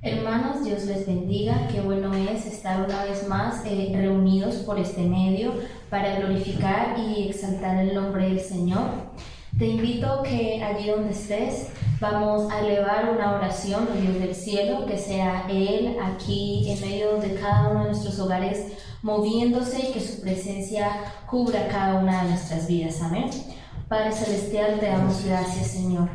Hermanos, Dios les bendiga. Qué bueno es estar una vez más reunidos por este medio para glorificar y exaltar el nombre del Señor. Te invito que allí donde estés vamos a elevar una oración al Dios del cielo, que sea Él aquí en medio de cada uno de nuestros hogares moviéndose y que su presencia cubra cada una de nuestras vidas. Amén. Padre Celestial, te damos gracias, Señor.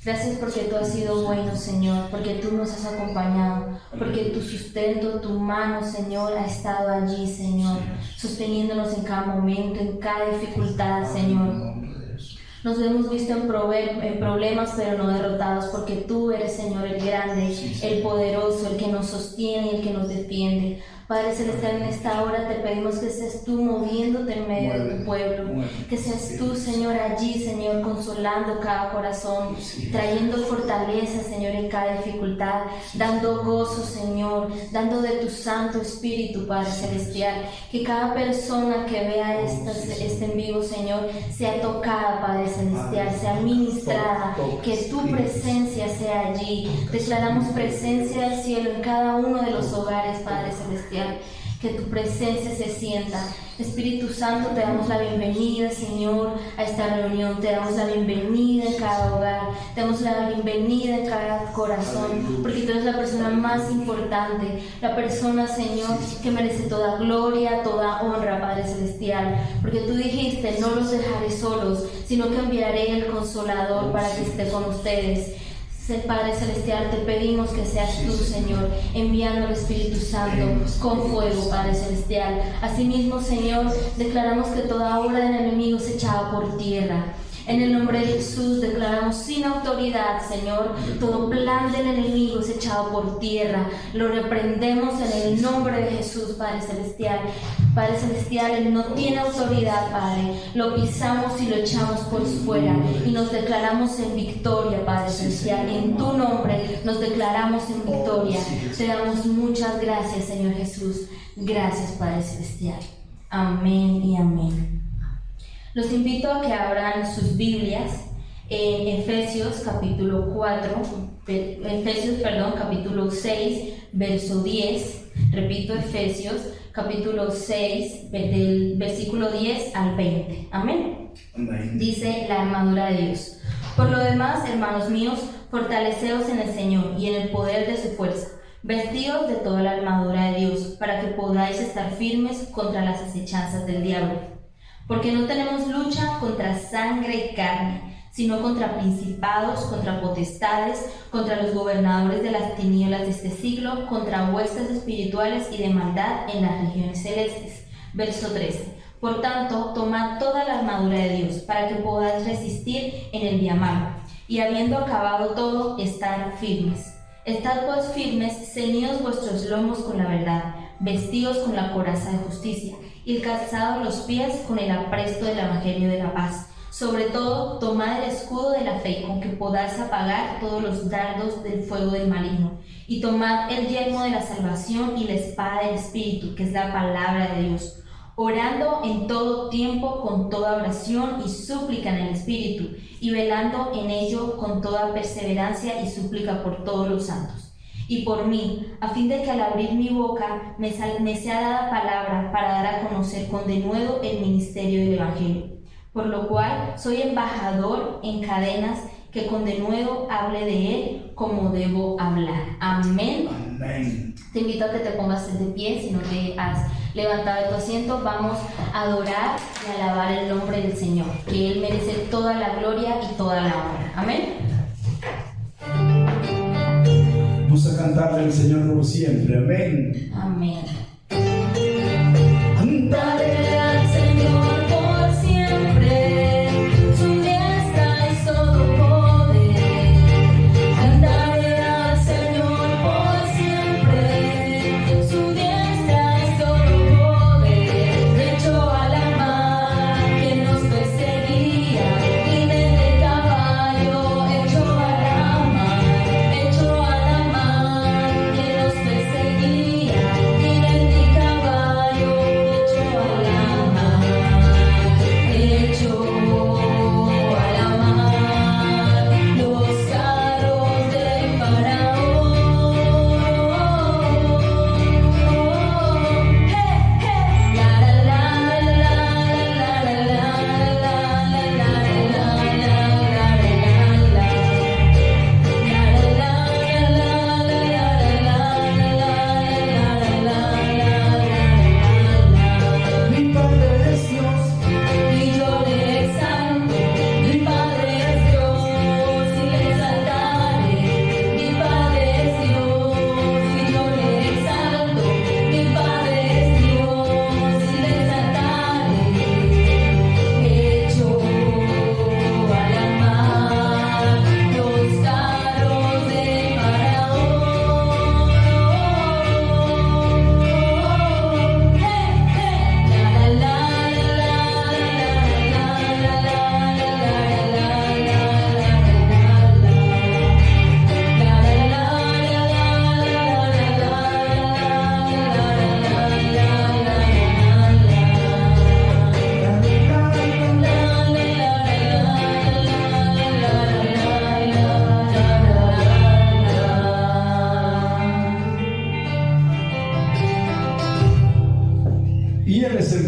Gracias porque tú has sido bueno, Señor, porque tú nos has acompañado, porque tu sustento, tu mano, Señor, ha estado allí, Señor, sosteniéndonos en cada momento, en cada dificultad, Señor. Nos hemos visto en problemas, pero no derrotados, porque tú eres, Señor, el grande, el poderoso, el que nos sostiene y el que nos defiende. Padre Celestial, en esta hora te pedimos que seas tú moviéndote en medio de tu pueblo, que seas tú, Señor, allí, Señor, consolando cada corazón, trayendo fortaleza, Señor, en cada dificultad, dando gozo, Señor, dando de tu Santo Espíritu, Padre Celestial, que cada persona que vea este en vivo, Señor, sea tocada, Padre Celestial, sea ministrada, que tu presencia sea allí. Declaramos presencia del cielo en cada uno de los hogares, Padre Celestial, que tu presencia se sienta. Espíritu Santo, te damos la bienvenida, Señor, a esta reunión. Te damos la bienvenida en cada hogar, te damos la bienvenida en cada corazón, porque tú eres la persona más importante, la persona, Señor, que merece toda gloria, toda honra, Padre Celestial, porque tú dijiste: no los dejaré solos, sino que enviaré el Consolador para que esté con ustedes. Padre Celestial, te pedimos que seas tú, Señor, enviando al Espíritu Santo con fuego, Padre Celestial. Asimismo, Señor, declaramos que toda obra del enemigo es echada por tierra. En el nombre de Jesús declaramos sin autoridad, Señor, todo plan del enemigo es echado por tierra. Lo reprendemos en el nombre de Jesús, Padre Celestial. Padre Celestial, Él no tiene autoridad, Padre. Lo pisamos y lo echamos por fuera y nos declaramos en victoria, Padre Celestial. En tu nombre nos declaramos en victoria. Te damos muchas gracias, Señor Jesús. Gracias, Padre Celestial. Amén y amén. Los invito a que abran sus Biblias en Efesios capítulo 6, verso 10. Repito, Efesios capítulo 6, del versículo 10 al 20. Amén. Dice la armadura de Dios: por lo demás, hermanos míos, fortaleceos en el Señor y en el poder de su fuerza. Vestíos de toda la armadura de Dios, para que podáis estar firmes contra las acechanzas del diablo. Porque no tenemos lucha contra sangre y carne, sino contra principados, contra potestades, contra los gobernadores de las tinieblas de este siglo, contra huestes espirituales y de maldad en las regiones celestes. Verso 13. Por tanto, tomad toda la armadura de Dios, para que podáis resistir en el día malo, y habiendo acabado todo, estar firmes. Estad pues firmes, ceñidos vuestros lomos con la verdad, vestidos con la coraza de justicia, y calzados los pies con el apresto del evangelio de la paz. Sobre todo, tomad el escudo de la fe, con que podáis apagar todos los dardos del fuego del maligno, y tomad el yelmo de la salvación y la espada del Espíritu, que es la palabra de Dios, orando en todo tiempo con toda oración y súplica en el Espíritu, y velando en ello con toda perseverancia y súplica por todos los santos. Y por mí, a fin de que al abrir mi boca me sea dada palabra para dar a conocer con denuedo el ministerio del Evangelio, por lo cual soy embajador en cadenas, que con denuedo hable de él como debo hablar. Amén. Amén. Te invito a que te pongas de pie, si no te has levantado de tu asiento. Vamos a adorar y alabar el nombre del Señor, que Él merece toda la gloria y toda la honra. Amén. Vamos a cantarle al Señor por siempre. Amén. Amén. Cantaré al Señor por siempre, su diestra es todo poder. Cantaré al Señor por siempre, su diestra es todo poder. Echó a la mar que nos perseguía, jinete de caballo, echó a la mar que nos perseguía, jinete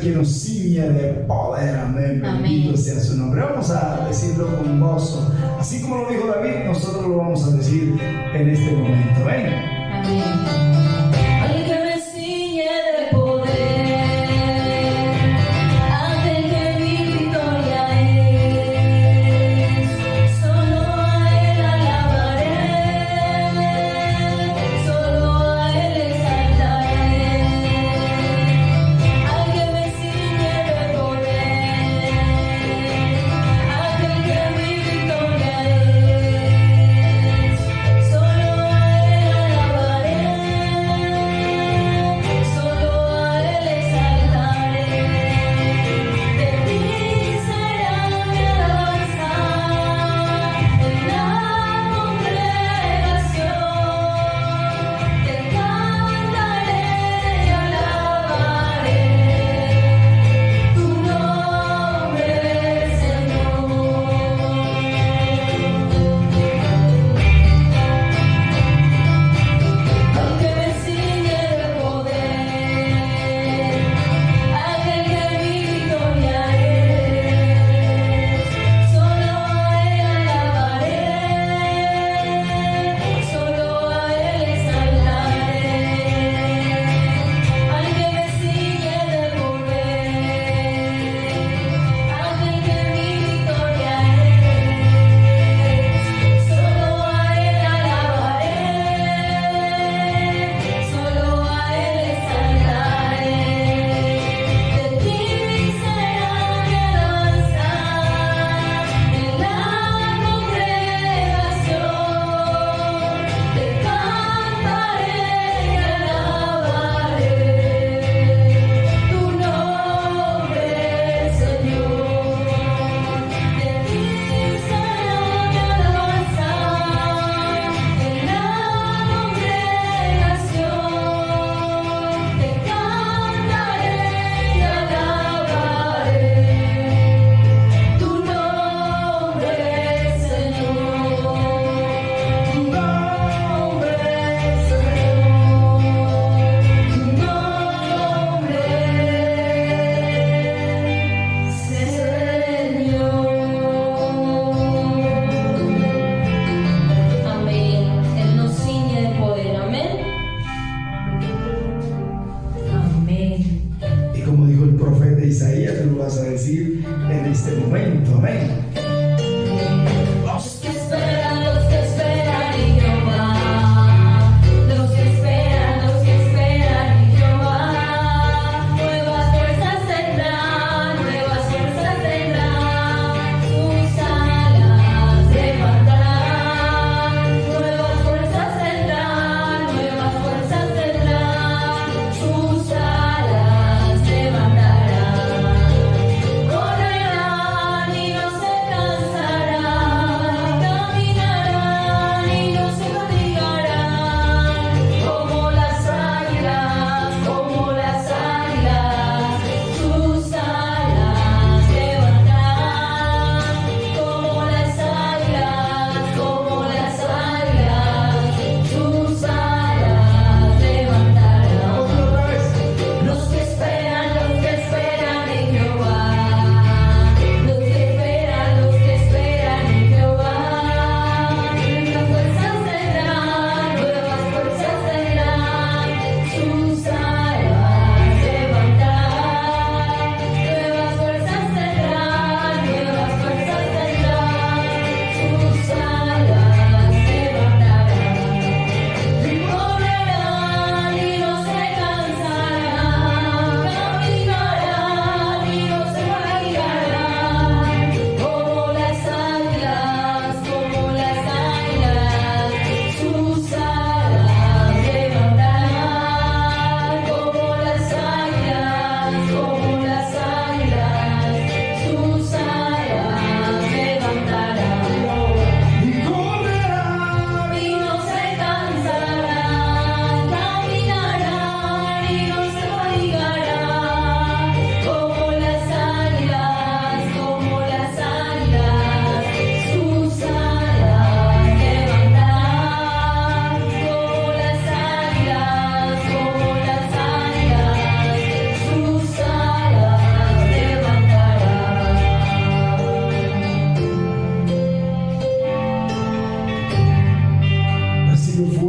quien nos ciñe de poder. Amén. Bendito Amén. sea su nombre. Vamos a decirlo con gozo. Así como lo dijo David, nosotros lo vamos a decir en este momento. Ven. Amén. Al que me ciñe de poder, aquel que mi victoria es, solo a él alabaré, solo a él exaltaré. Al que me ciñe de poder, aquel que mi victoria es, solo a él alabaré.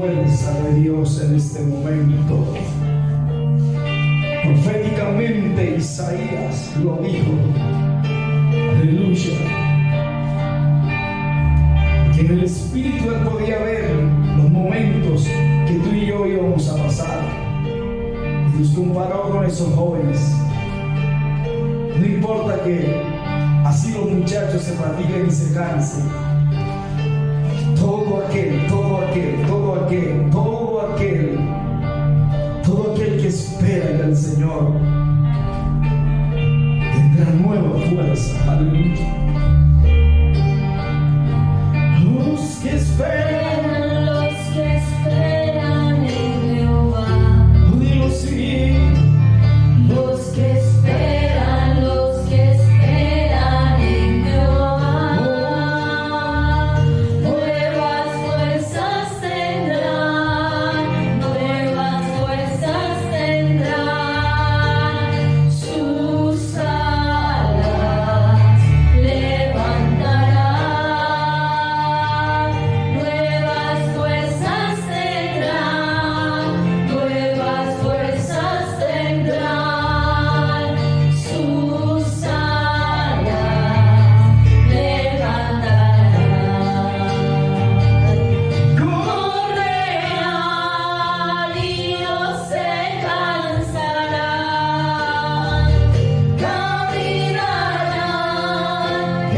fuerza de Dios en este momento. Proféticamente Isaías lo dijo. Aleluya. Que en el Espíritu él podía ver los momentos que tú y yo íbamos a pasar. Y nos comparó con esos jóvenes. No importa que así los muchachos se fatiguen y se cansen. Todo aquel que espera en el Señor tendrá nueva fuerza. Aleluya. Los que esperan en Jehová. Dilo sí. Los que esperan en Jehová, nuevas fuerzas tendrán, sus alas levantarán, nuevas fuerzas tendrán, sus alas levantarán. Correrán y no se cansarán, caminarán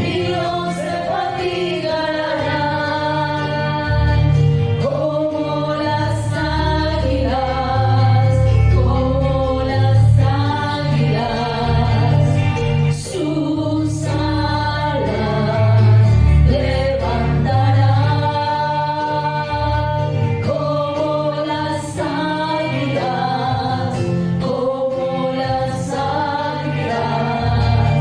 y no se fatigarán, como las águilas, sus alas levantarán, como las águilas,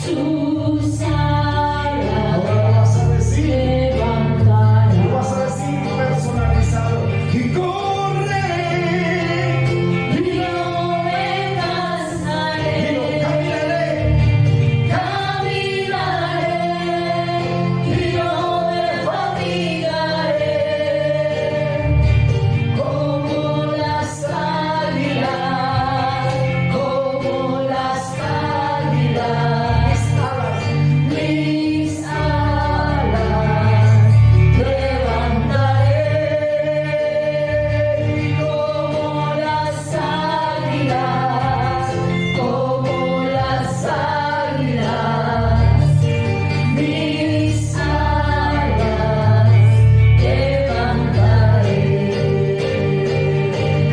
sus alas Ahora lo vas a decir. levantarán. Lo vas a decir personalizado. Y corre. Y no me cansaré, Dilo, caminaré. caminaré y no me fatigaré, como las águilas, mis alas levantaré, como las águilas, mis alas levantaré.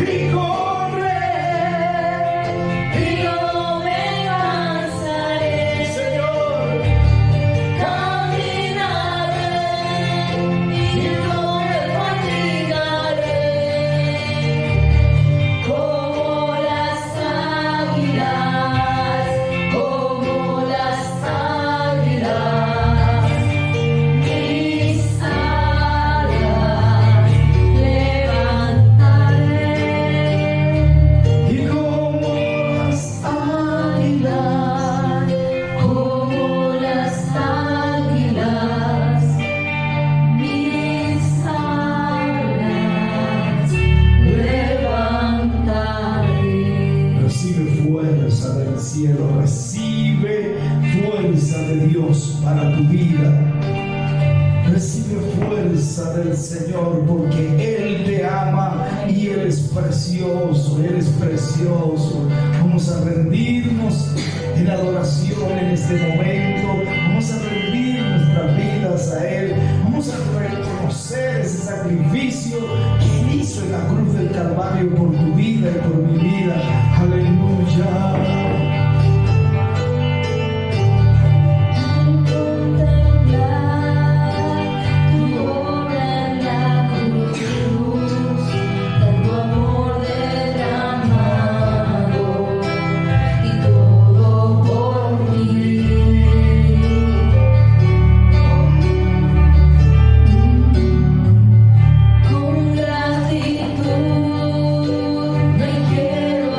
Y corre. Y no me cansaré, Señor. caminaré y no me fatigaré, como las águilas, mis alas levantaré. Y como las Águilas, como las águilas, mis alas levantaré. Recibe fuerza del cielo, recibe fuerza de Dios para tu vida. Recibe fuerza del Señor porque Él te ama y Él es precioso, Él es precioso. Vamos a rendirnos en adoración en este momento. Vamos a rendir nuestras vidas a Él. Vamos a reconocer ese sacrificio que Él hizo en la cruz del Calvario por tu vida y por mi vida. Aleluya. Contemplar tu obra en la cruz, tanto amor derramado y todo por mí. Con gratitud me quiero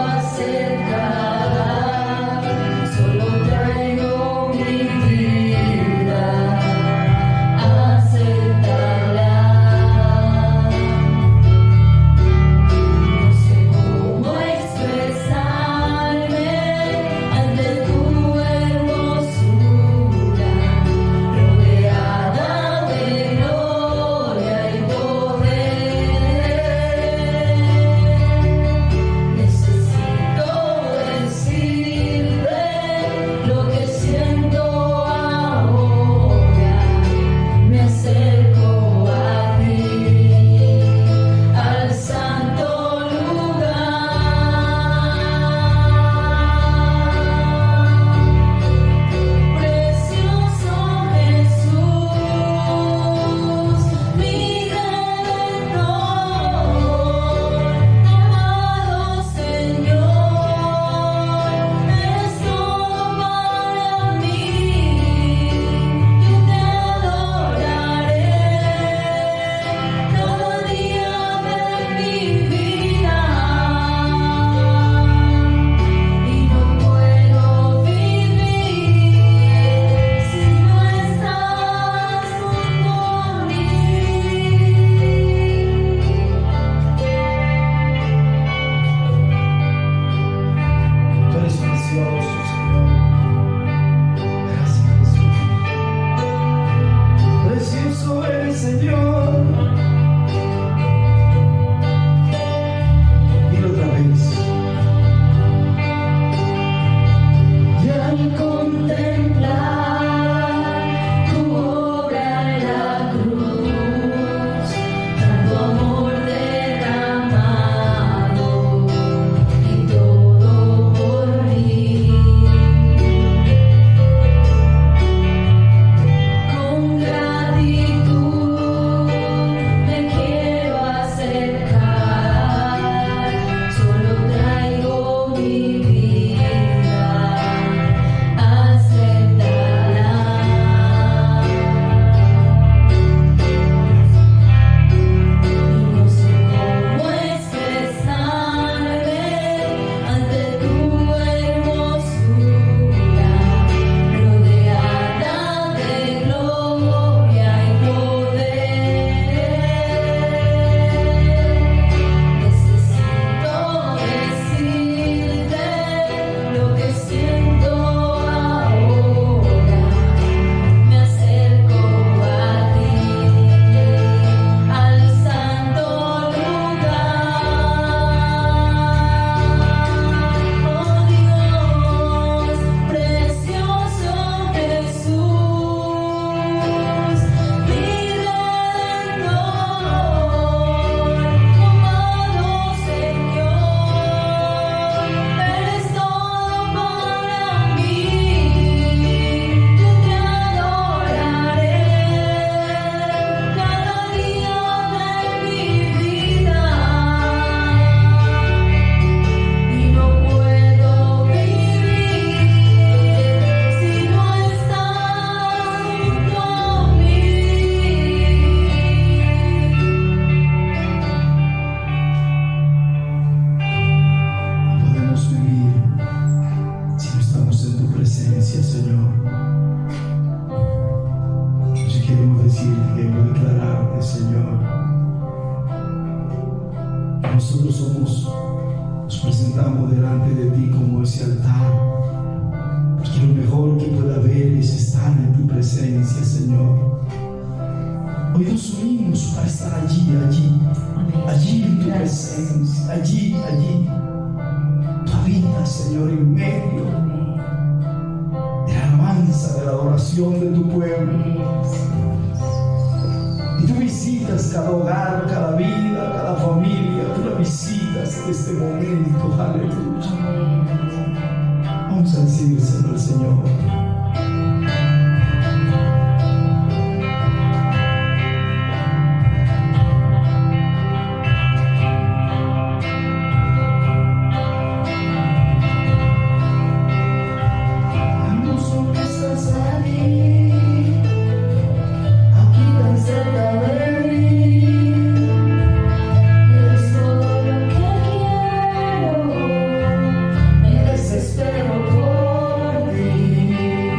nosotros nos presentamos delante de ti como ese altar, porque lo mejor que pueda haber es estar en tu presencia, Señor. Hoy nos unimos para estar allí en tu presencia, allí. Tú habitas, Señor, en medio de la alabanza, de la adoración de tu pueblo. Y tú visitas cada hogar, cada vida, cada familia. Tú la visitas en este momento. Aleluya. Vamos a decírselo al Señor. Desespero por ti.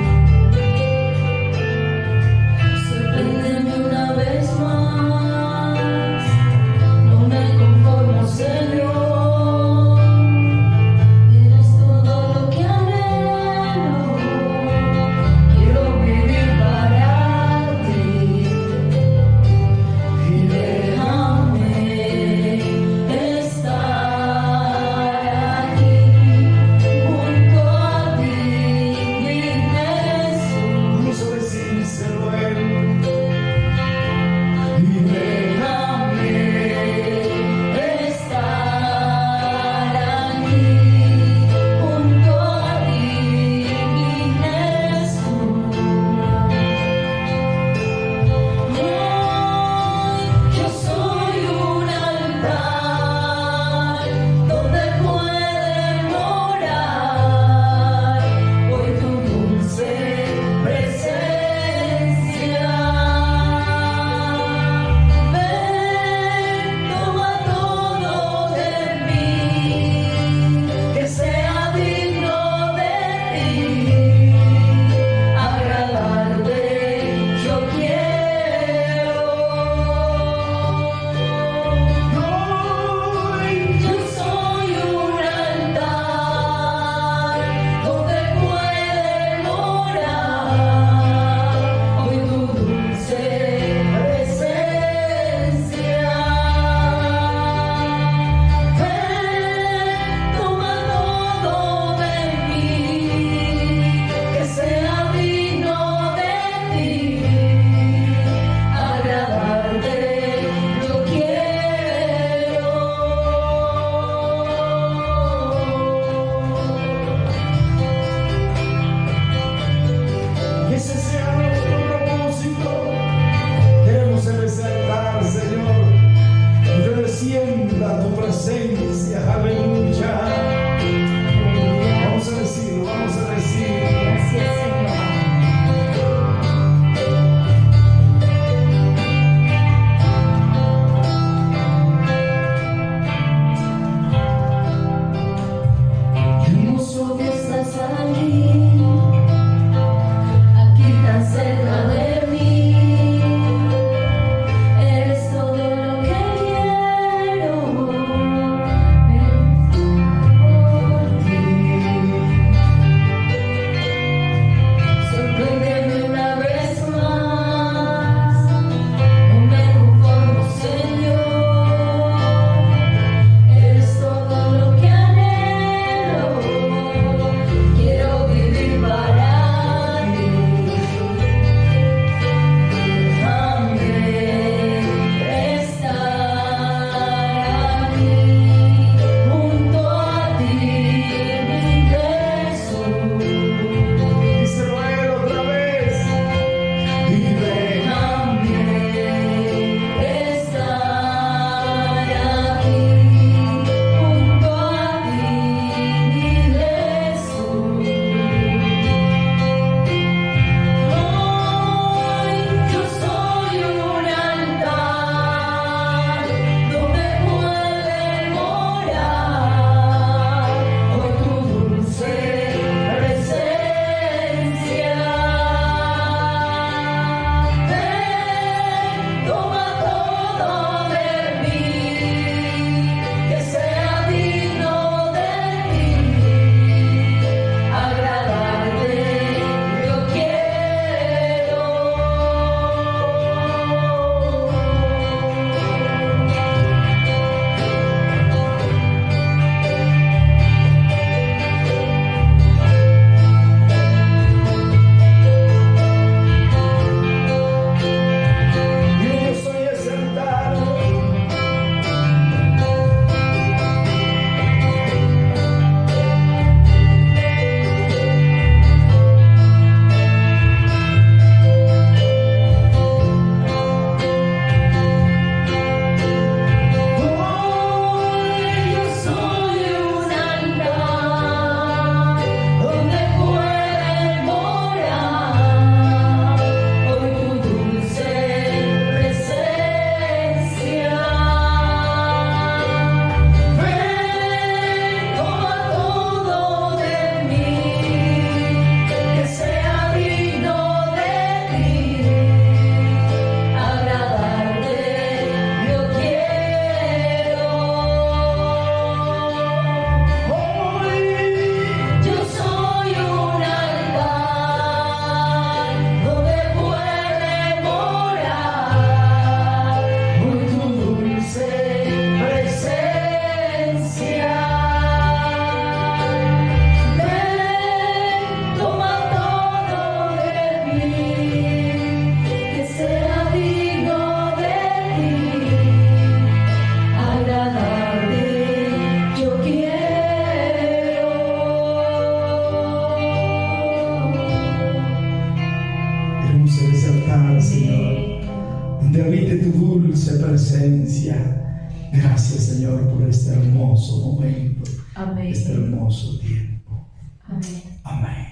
presencia. Gracias, Señor, por este hermoso momento, Amén. este hermoso tiempo. Amén. Amén.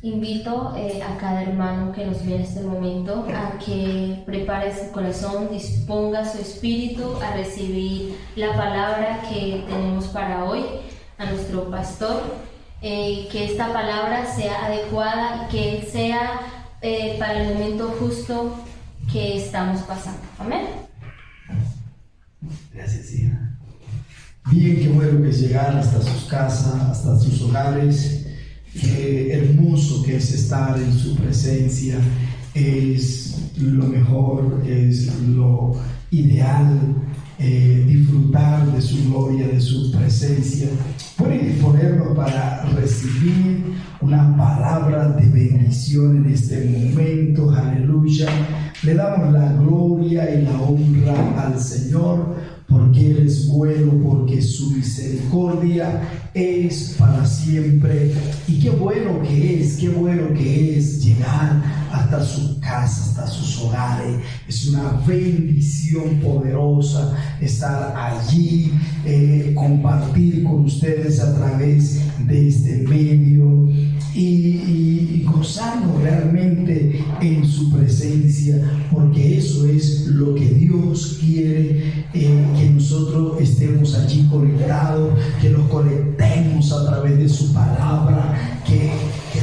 Invito a cada hermano que nos ve en este momento a que prepare su corazón, disponga su espíritu a recibir la palabra que tenemos para hoy, a nuestro pastor, que esta palabra sea adecuada y que sea para el momento justo que estamos pasando. Amén. Gracias, hija. Bien, qué bueno que llegar hasta sus casas, hasta sus hogares. Qué hermoso que es estar en su presencia. Es lo mejor, es lo ideal, disfrutar de su gloria, de su presencia. Pueden disponernos para recibir una palabra de bendición en este momento. Aleluya. Le damos la gloria y la honra al Señor, porque Él es bueno, porque su misericordia es para siempre. Y qué bueno que es llegar hasta su casa, hasta sus hogares. Es una bendición poderosa estar allí, compartir con ustedes a través de este medio y gozarnos realmente en su presencia, porque eso es lo que Dios quiere, que nosotros estemos allí conectados, que nos conectemos a través de su palabra, que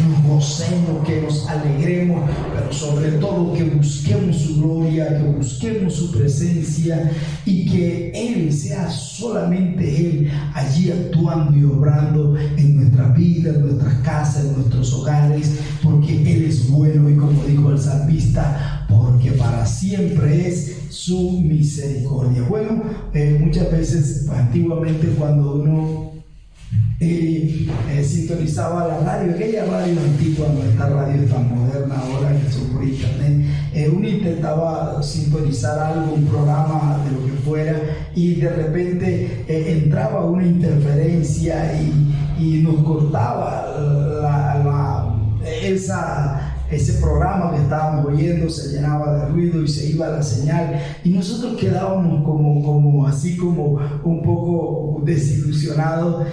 nos gocemos, que nos alegremos, pero sobre todo que busquemos su gloria, que busquemos su presencia y que Él sea solamente Él allí actuando y obrando en nuestra vida, en nuestras casas, en nuestros hogares, porque Él es bueno y como dijo el salmista, porque para siempre es su misericordia. Bueno, muchas veces, antiguamente cuando uno sintonizaba la radio, aquella radio antigua, no esta radio tan moderna ahora que son por internet, uno intentaba sintonizar algo, un programa de lo que fuera, y de repente entraba una interferencia y nos cortaba ese programa que estábamos oyendo, se llenaba de ruido y se iba la señal, y nosotros quedábamos como así como un poco desilusionados,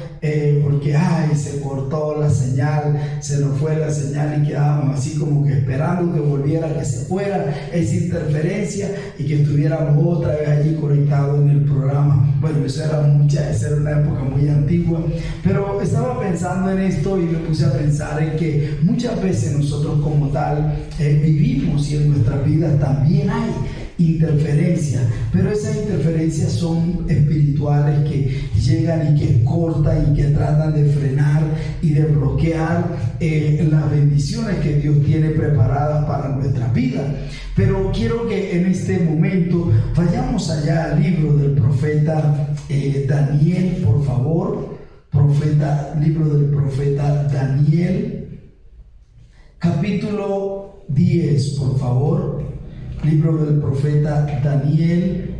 porque se cortó la señal, se nos fue la señal, y quedábamos así como que esperando que volviera, que se fuera esa interferencia y que estuviéramos otra vez allí conectados en el programa. Bueno, esa era una época muy antigua, pero estaba pensando en esto y me puse a pensar en que muchas veces nosotros como tal vivimos, y en nuestras vidas también hay interferencias, pero esas interferencias son espirituales que llegan y que cortan y que tratan de frenar y de bloquear las bendiciones que Dios tiene preparadas para nuestras vidas. Pero quiero que en este momento vayamos allá al libro del profeta Daniel, por favor. Libro del profeta Daniel, capítulo 10, por favor. Libro del profeta Daniel,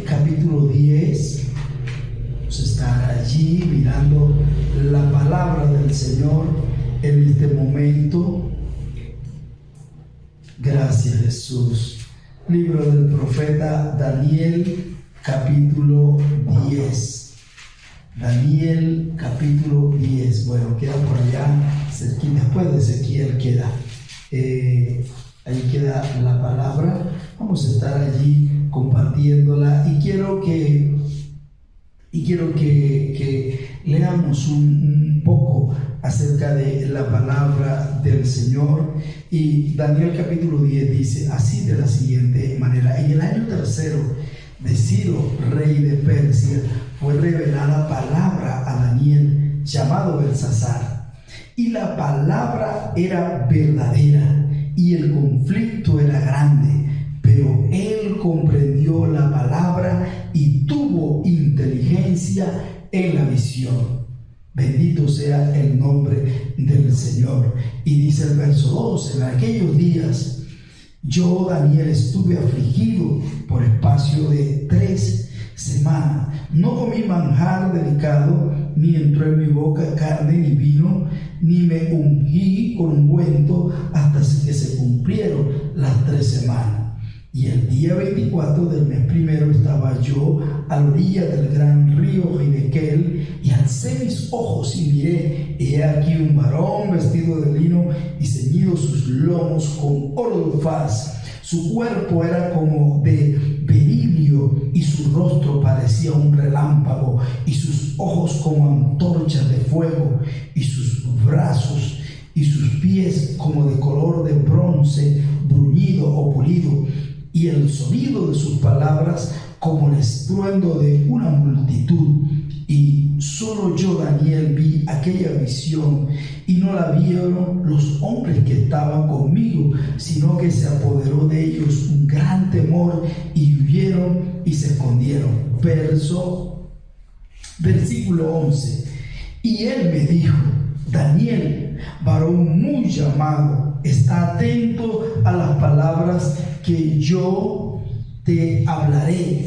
capítulo 10. Vamos a estar allí mirando la palabra del Señor en este momento. Gracias, Jesús. Libro del profeta Daniel, capítulo 10. Daniel, capítulo 10. Bueno, queda por allá, después de Ezequiel queda. Ahí queda la palabra. Vamos a estar allí compartiéndola, y quiero que leamos un poco acerca de la palabra del Señor. Y Daniel capítulo 10 dice así, de la siguiente manera: en el año tercero de Ciro, rey de Persia, fue revelada palabra a Daniel, llamado Belsasar, y la palabra era verdadera y el conflicto era grande, pero él comprendió la palabra y tuvo inteligencia en la visión. Bendito sea el nombre del Señor. Y dice el verso 2: en aquellos días yo, Daniel, estuve afligido por espacio de 3 semanas. No comí manjar delicado, ni entró en mi boca carne ni vino, ni me ungí con ungüento hasta que se cumplieron las 3 semanas. Y el día 24 del mes primero estaba yo a la orilla del gran río Hiddekel, y alcé mis ojos y miré, y he aquí un varón vestido de lino y ceñidos sus lomos con oro de Ufaz. Su cuerpo era como de berilio, y su rostro parecía un relámpago, y sus ojos como antorchas de fuego, y sus brazos y sus pies como de color de bronce bruñido o pulido, y el sonido de sus palabras como el estruendo de una multitud. Y solo yo, Daniel, vi aquella visión, y no la vieron los hombres que estaban conmigo, sino que se apoderó de ellos un gran temor, y huyeron y se escondieron. Versículo 11. Y él me dijo: Daniel, varón muy llamado, está atento a las palabras que yo te hablaré,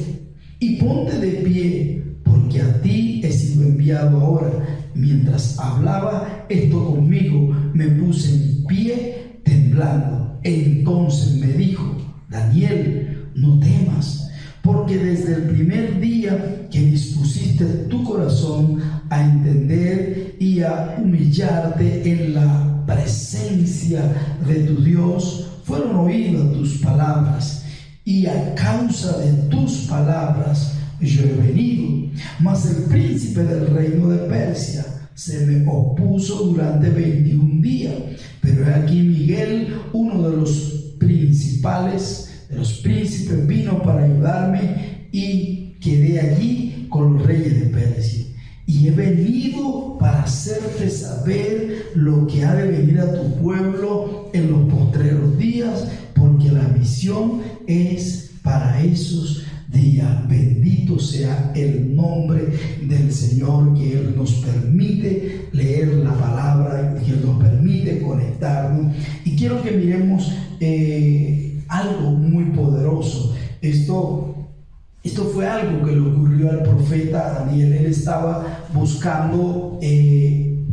y ponte de pie, porque a ti he sido enviado ahora. Mientras hablaba esto conmigo, me puse en pie temblando. Entonces me dijo: Daniel, no temas, porque desde el primer día que dispusiste tu corazón a entender y a humillarte en la presencia de tu Dios, fueron oídas tus palabras, y a causa de tus palabras yo he venido. Mas el príncipe del reino de Persia se me opuso durante 21 días. Pero he aquí Miguel, uno de los principales de los príncipes, vino para ayudarme, y quedé allí con los reyes de Persia. Y he venido para hacerte saber lo que ha de venir a tu pueblo en los postreros días, porque la visión es para esos días. Bendito sea el nombre del Señor, que Él nos permite leer la palabra, que Él nos permite conectarnos. Y quiero que miremos algo muy poderoso. Esto fue algo que le ocurrió al profeta Daniel. Él estaba buscando el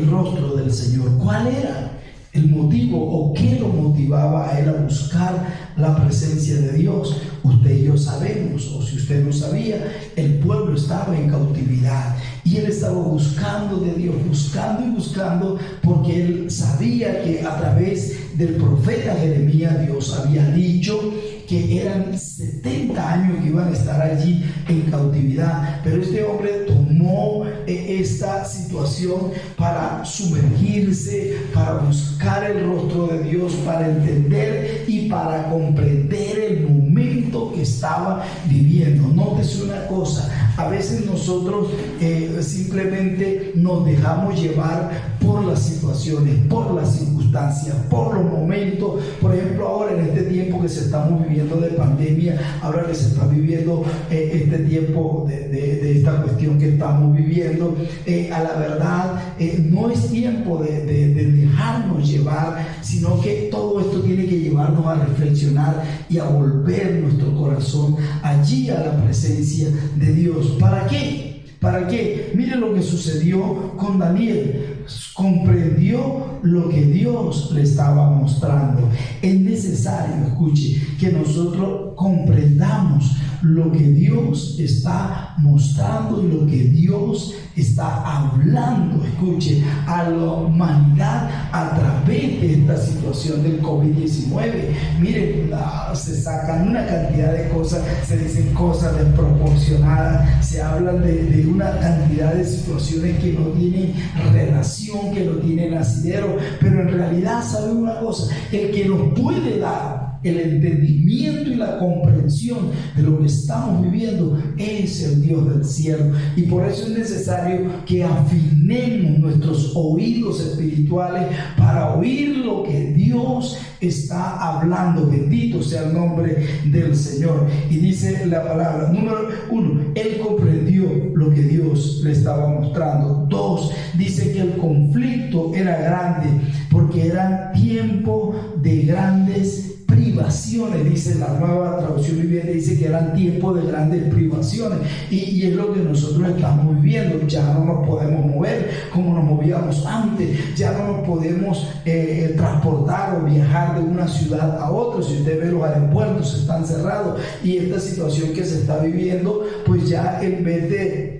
rostro del Señor. ¿Cuál era el motivo o qué lo motivaba a él a buscar la presencia de Dios? Usted y yo sabemos, o si usted no sabía, el pueblo estaba en cautividad, y él estaba buscando de Dios, buscando, porque él sabía que a través del profeta Jeremías Dios había dicho que eran 70 años que iban a estar allí en cautividad. Pero este hombre tomó esta situación para sumergirse, para buscar el rostro de Dios, para entender y para comprender el momento que estaba viviendo. Nótese una cosa: a veces nosotros simplemente nos dejamos llevar por las situaciones, por las circunstancias, por los momentos. Por ejemplo, ahora en este tiempo que se estamos viviendo de pandemia, ahora que se está viviendo este tiempo de esta cuestión que estamos viviendo, a la verdad no es tiempo de dejarnos llevar, sino que todo esto tiene que llevarnos a reflexionar y a volver nuestro corazón allí a la presencia de Dios. ¿Para qué? ¿Para qué? Mire lo que sucedió con Daniel. Comprendió lo que Dios le estaba mostrando. Es necesario, escuche, que nosotros comprendamos lo que Dios está mostrando y lo que Dios está hablando, escuche, a la humanidad a través de esta situación del COVID-19. Miren, se sacan una cantidad de cosas, se dicen cosas desproporcionadas, se hablan de una cantidad de situaciones que no tienen relación, que no tienen asidero, pero en realidad, ¿saben una cosa? El que nos puede dar el entendimiento y la comprensión de lo que estamos viviendo es el Dios del cielo. Y por eso es necesario que afinemos nuestros oídos espirituales para oír lo que Dios está hablando. Bendito sea el nombre del Señor. Y dice la palabra, número 1, él comprendió lo que Dios le estaba mostrando. 2, dice que el conflicto era grande porque era tiempo de grandes privaciones. privaciones, dice la Nueva Traducción Viviente, dice que eran tiempos de grandes privaciones, y es lo que nosotros estamos viviendo. Ya no nos podemos mover como nos movíamos antes, ya no nos podemos transportar o viajar de una ciudad a otra. Si usted ve, los aeropuertos están cerrados, y esta situación que se está viviendo, pues ya en vez de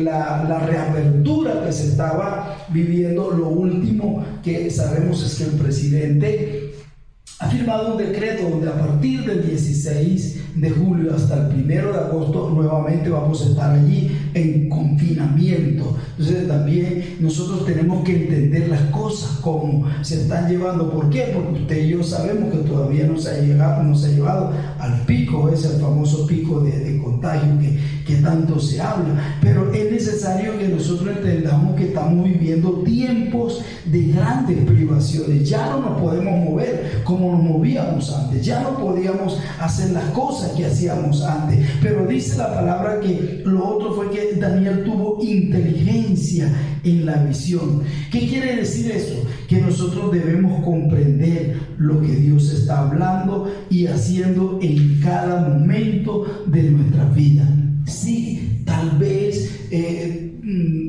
la reapertura que se estaba viviendo, lo último que sabemos es que el presidente ha firmado un decreto donde a partir del 16 de julio hasta el 1 de agosto nuevamente vamos a estar allí en confinamiento. Entonces también nosotros tenemos que entender las cosas como se están llevando. ¿Por qué? Porque usted y yo sabemos que todavía no se ha llevado al pico, ese famoso pico de contagio que tanto se habla. Pero es necesario que nosotros entendamos que estamos viviendo tiempos de grandes privaciones. Ya no nos podemos mover como nos movíamos antes, ya no podíamos hacer las cosas que hacíamos antes. Pero dice la palabra que lo otro fue que Daniel tuvo inteligencia en la visión. ¿Qué quiere decir eso? Que nosotros debemos comprender lo que Dios está hablando y haciendo en cada momento de nuestra vida. Sí, tal vez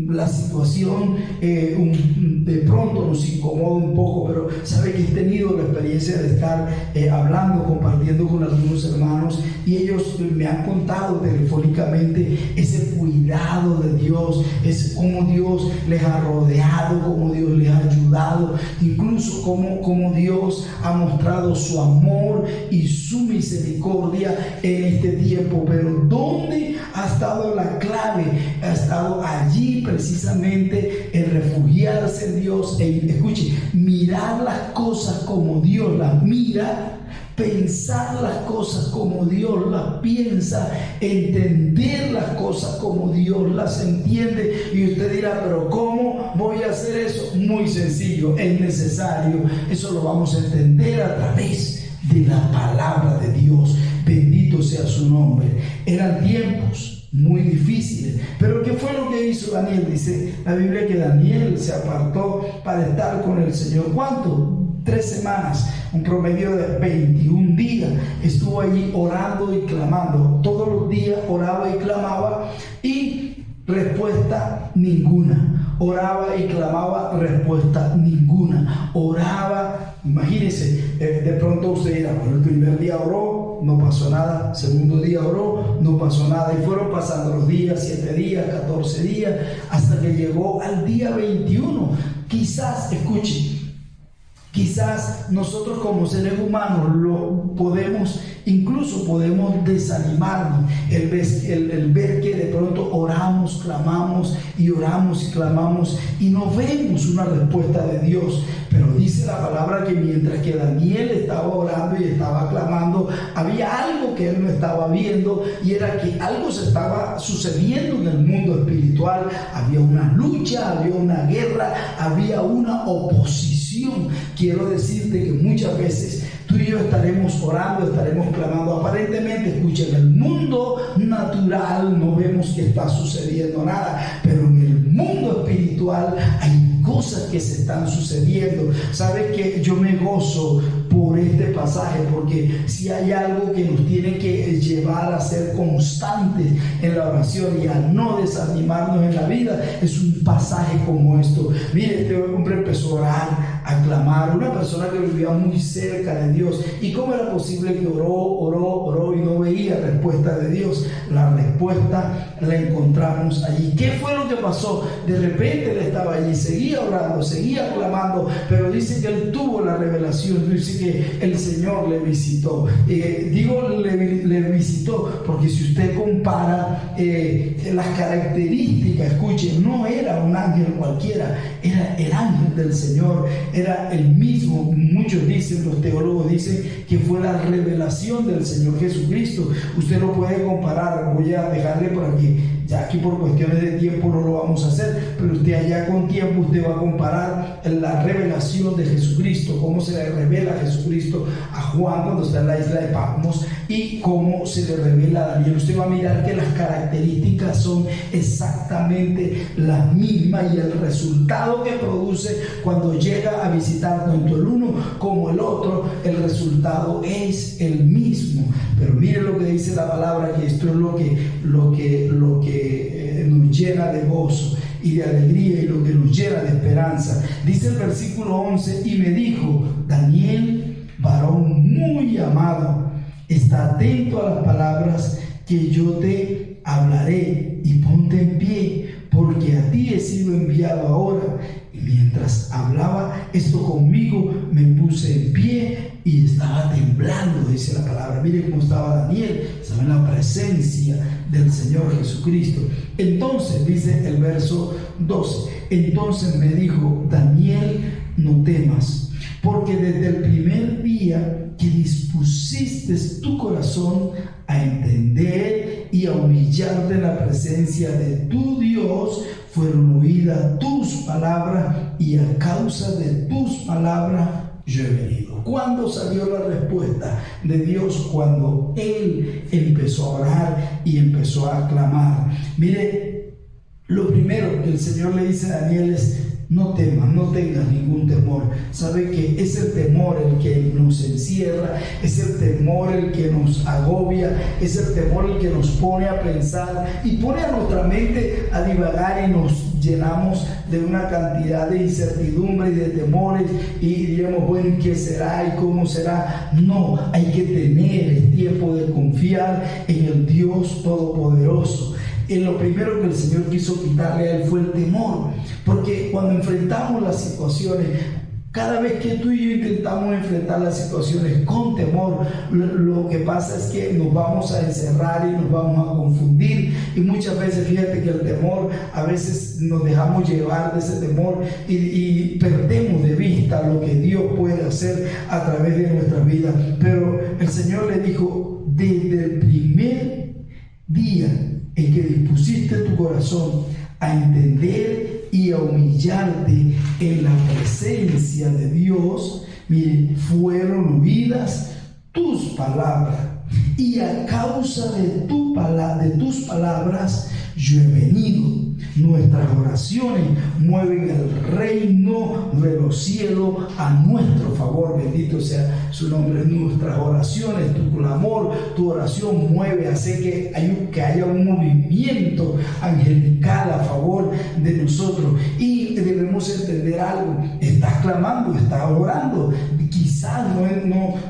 la situación de pronto nos incomoda un poco, pero sabe que he tenido la experiencia de estar hablando, compartiendo con algunos hermanos, y ellos me han contado telefónicamente ese cuidado de Dios, es cómo Dios les ha rodeado, cómo Dios les ha ayudado, incluso cómo Dios ha mostrado su amor y su misericordia en este tiempo. Pero ¿dónde ha estado la clave? Ha estado allí precisamente en refugiarse en Dios, escuche, mirar las cosas como Dios las mira, pensar las cosas como Dios las piensa, entender las cosas como Dios las entiende. Y usted dirá, pero ¿cómo voy a hacer eso? Muy sencillo, es necesario. Eso lo vamos a entender a través de la palabra de Dios. Bendito sea su nombre. Eran tiempos muy difíciles, pero ¿qué fue lo que hizo Daniel? Dice la Biblia que Daniel se apartó para estar con el Señor. ¿Cuánto? 3 semanas, un promedio de 21 días. Estuvo allí orando y clamando. Todos los días oraba y clamaba, y respuesta ninguna. Oraba y clamaba, respuesta ninguna. Oraba, imagínense, de pronto usted dirá, bueno, el primer día oró, no pasó nada. Segundo día oró, no pasó nada. Y fueron pasando los días, 7 días, 14 días, hasta que llegó al día 21. Quizás, escuche, quizás nosotros como seres humanos incluso podemos desanimarnos el ver que de pronto oramos, clamamos y oramos y clamamos y no vemos una respuesta de Dios. Pero dice la palabra que mientras que Daniel estaba orando y estaba clamando, había algo que él no estaba viendo, y era que algo se estaba sucediendo en el mundo espiritual. Había una lucha, había una guerra, había una oposición. Quiero decirte que muchas veces tú y yo estaremos orando, estaremos clamando. Aparentemente, escuchen, en el mundo natural no vemos que está sucediendo nada, pero en el mundo espiritual hay cosas que se están sucediendo. ¿Sabes qué? Yo me gozo por este pasaje, porque si hay algo que nos tiene que llevar a ser constantes en la oración y a no desanimarnos en la vida, es un pasaje como esto. Mire, este hombre empezó a orar, a clamar, una persona que vivía muy cerca de Dios. ¿Y cómo era posible que oró y no veía respuesta de Dios? La respuesta la encontramos allí. ¿Qué fue lo que pasó? De repente él estaba allí, seguía orando, seguía clamando, pero dice que él tuvo la revelación, dice que el Señor le visitó. Le visitó porque si usted compara las características, escuchen, no era un ángel cualquiera, era el ángel del Señor, era el mismo. Muchos dicen, los teólogos dicen que fue la revelación del Señor Jesucristo. Usted lo puede comparar, voy a dejarle por aquí, ya aquí por cuestiones de tiempo no lo vamos a hacer, pero usted allá con tiempo usted va a comparar la revelación de Jesucristo, cómo se le revela a Jesucristo a Juan cuando está en la isla de Patmos, y cómo se le revela a Daniel. Usted va a mirar que las características son exactamente las mismas y el resultado que produce cuando llega a visitar tanto el uno como el otro, el resultado es el mismo. Pero mire lo que dice la palabra, que esto es lo que nos llena de gozo y de alegría y lo que nos llena de esperanza. Dice el versículo 11: y me dijo: Daniel, varón muy amado, está atento a las palabras que yo te hablaré y ponte en pie, porque a ti he sido enviado ahora. Y mientras hablaba esto conmigo, me puse en pie y estaba temblando, dice la palabra. Mire cómo estaba Daniel, estaba en la presencia del Señor Jesucristo. Entonces, dice el verso 12, entonces me dijo: Daniel, no temas, porque desde el primer día que dispusiste tu corazón a entender y a humillarte en la presencia de tu Dios, fueron oídas tus palabras, y a causa de tus palabras yo he venido. ¿Cuándo salió la respuesta de Dios? Cuando él empezó a orar y empezó a clamar. Mire, lo primero que el Señor le dice a Daniel es: no temas, no tengas ningún temor. Sabe que es el temor el que nos encierra, es el temor el que nos agobia, es el temor el que nos pone a pensar y pone a nuestra mente a divagar, y nos llenamos de una cantidad de incertidumbre y de temores, y diremos: bueno, ¿qué será y cómo será? No, hay que tener el tiempo de confiar en el Dios Todopoderoso. Y lo primero que el Señor quiso quitarle a él fue el temor, porque cuando enfrentamos las situaciones, cada vez que tú y yo intentamos enfrentar las situaciones con temor, lo que pasa es que nos vamos a encerrar y nos vamos a confundir, y muchas veces, fíjate que el temor, a veces nos dejamos llevar de ese temor y perdemos de vista lo que Dios puede hacer a través de nuestra vida. Pero el Señor le dijo: desde el primer día en que dispusiste tu corazón a entender y a humillarte en la presencia de Dios, mire, fueron oídas tus palabras, y a causa de tus palabras yo he venido. Nuestras oraciones mueven el reino de los cielos a nuestro favor. Bendito sea su nombre. Nuestras oraciones, tu clamor, tu oración mueve, hace que haya un movimiento angelical a favor de nosotros. Y debemos entender algo: estás clamando, estás orando, quizás